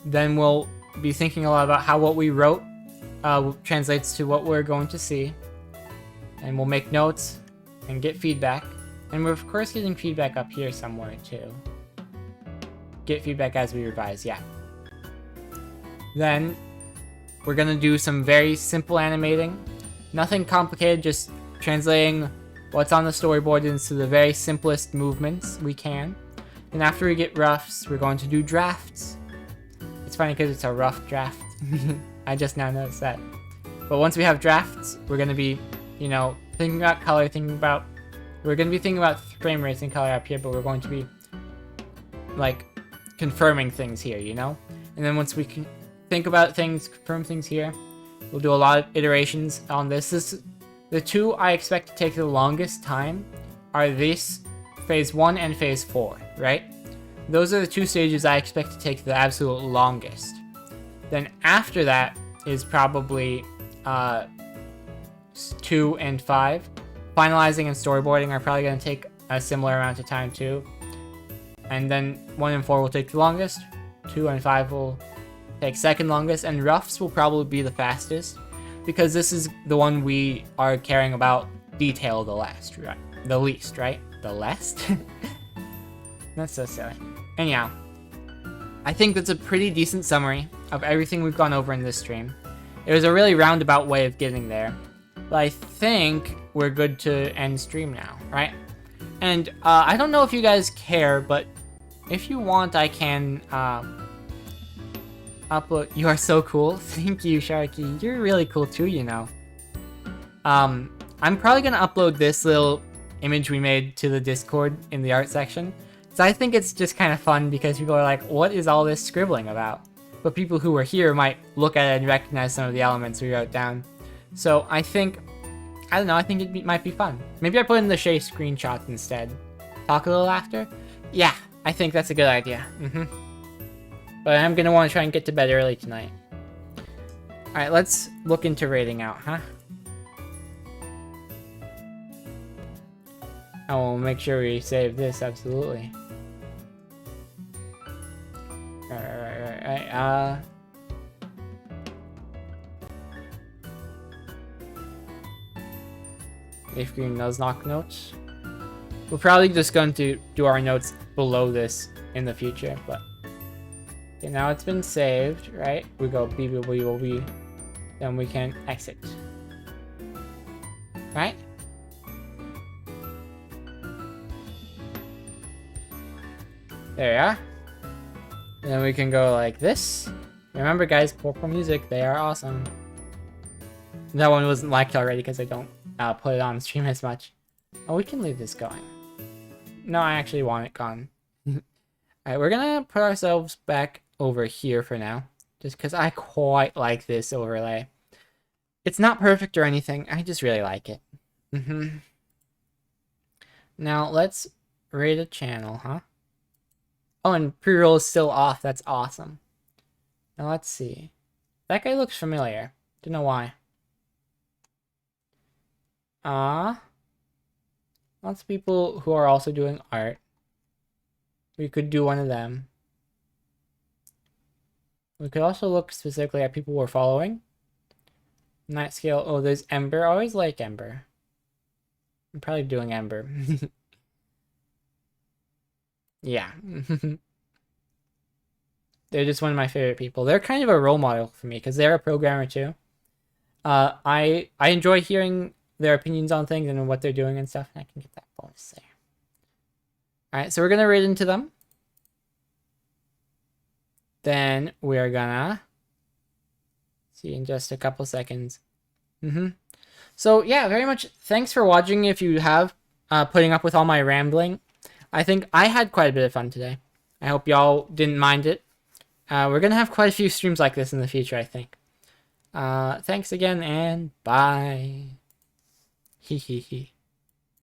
Then we'll be thinking a lot about how what we wrote translates to what we're going to see. And we'll make notes and get feedback. And we're of course getting feedback up here somewhere too. Get feedback as we revise, yeah. Then we're gonna do some very simple animating. Nothing complicated, just translating what's on the storyboard into the very simplest movements we can. And after we get roughs, we're going to do drafts. It's funny because it's a rough draft. I just now noticed that. But once we have drafts, we're going to be, you know, thinking about color, we're going to be thinking about frame rates and color up here, but we're going to be, like, confirming things here, you know? And then once we can think about things, confirm things here, we'll do a lot of iterations on this. The two I expect to take the longest time are this Phase 1 and Phase 4, right? Those are the two stages I expect to take the absolute longest. Then after that is probably 2 and 5. Finalizing and storyboarding are probably going to take a similar amount of time too. And then 1 and 4 will take the longest. 2 and 5 will take second longest. And roughs will probably be the fastest, because this is the one we are caring about detail the least, right? The least, right? The least? That's so silly. Anyhow, I think that's a pretty decent summary of everything we've gone over in this stream. It was a really roundabout way of getting there, but I think we're good to end stream now, right? And I don't know if you guys care, but if you want, I can upload. You are so cool. Thank you, Sharky. You're really cool too, you know. I'm probably gonna upload this little image we made to the Discord in the art section. So I think it's just kind of fun because people are like, what is all this scribbling about? But people who were here might look at it and recognize some of the elements we wrote down. So I think, I don't know, I think it might be fun. Maybe I put in the Shay screenshots instead. Talk a little after? Yeah, I think that's a good idea. But I'm gonna want to try and get to bed early tonight. Alright, let's look into rating out, huh? I will make sure we save this, absolutely. Alright. Leaf green Nuzlocke notes. We're probably just going to do our notes below this in the future, but okay, now it's been saved, right? We go BBBB, then we can exit, right? There we are. And then we can go like this. Remember, guys, Corporal Music, they are awesome. That one wasn't liked already because I don't put it on stream as much. Oh, we can leave this going. No, I actually want it gone. Alright, we're gonna put ourselves back over here for now. Just because I quite like this overlay. It's not perfect or anything, I just really like it. Now, let's rate a channel, huh? Oh, and pre-roll is still off, that's awesome. Now, let's see. That guy looks familiar. Don't know why. Lots of people who are also doing art. We could do one of them. We could also look specifically at people we're following. Night scale. Oh, there's Ember. I always like Ember. I'm probably doing Ember. Yeah. They're just one of my favorite people. They're kind of a role model for me because they're a programmer too. I enjoy hearing their opinions on things and what they're doing and stuff, and I can get that bonus there. Alright, so we're gonna rate into them. Then we're gonna see in just a couple seconds. So yeah, very much thanks for watching if you have putting up with all my rambling. I think I had quite a bit of fun today. I hope y'all didn't mind it. We're gonna have quite a few streams like this in the future, I think. Thanks again, and bye. Hee hee hee.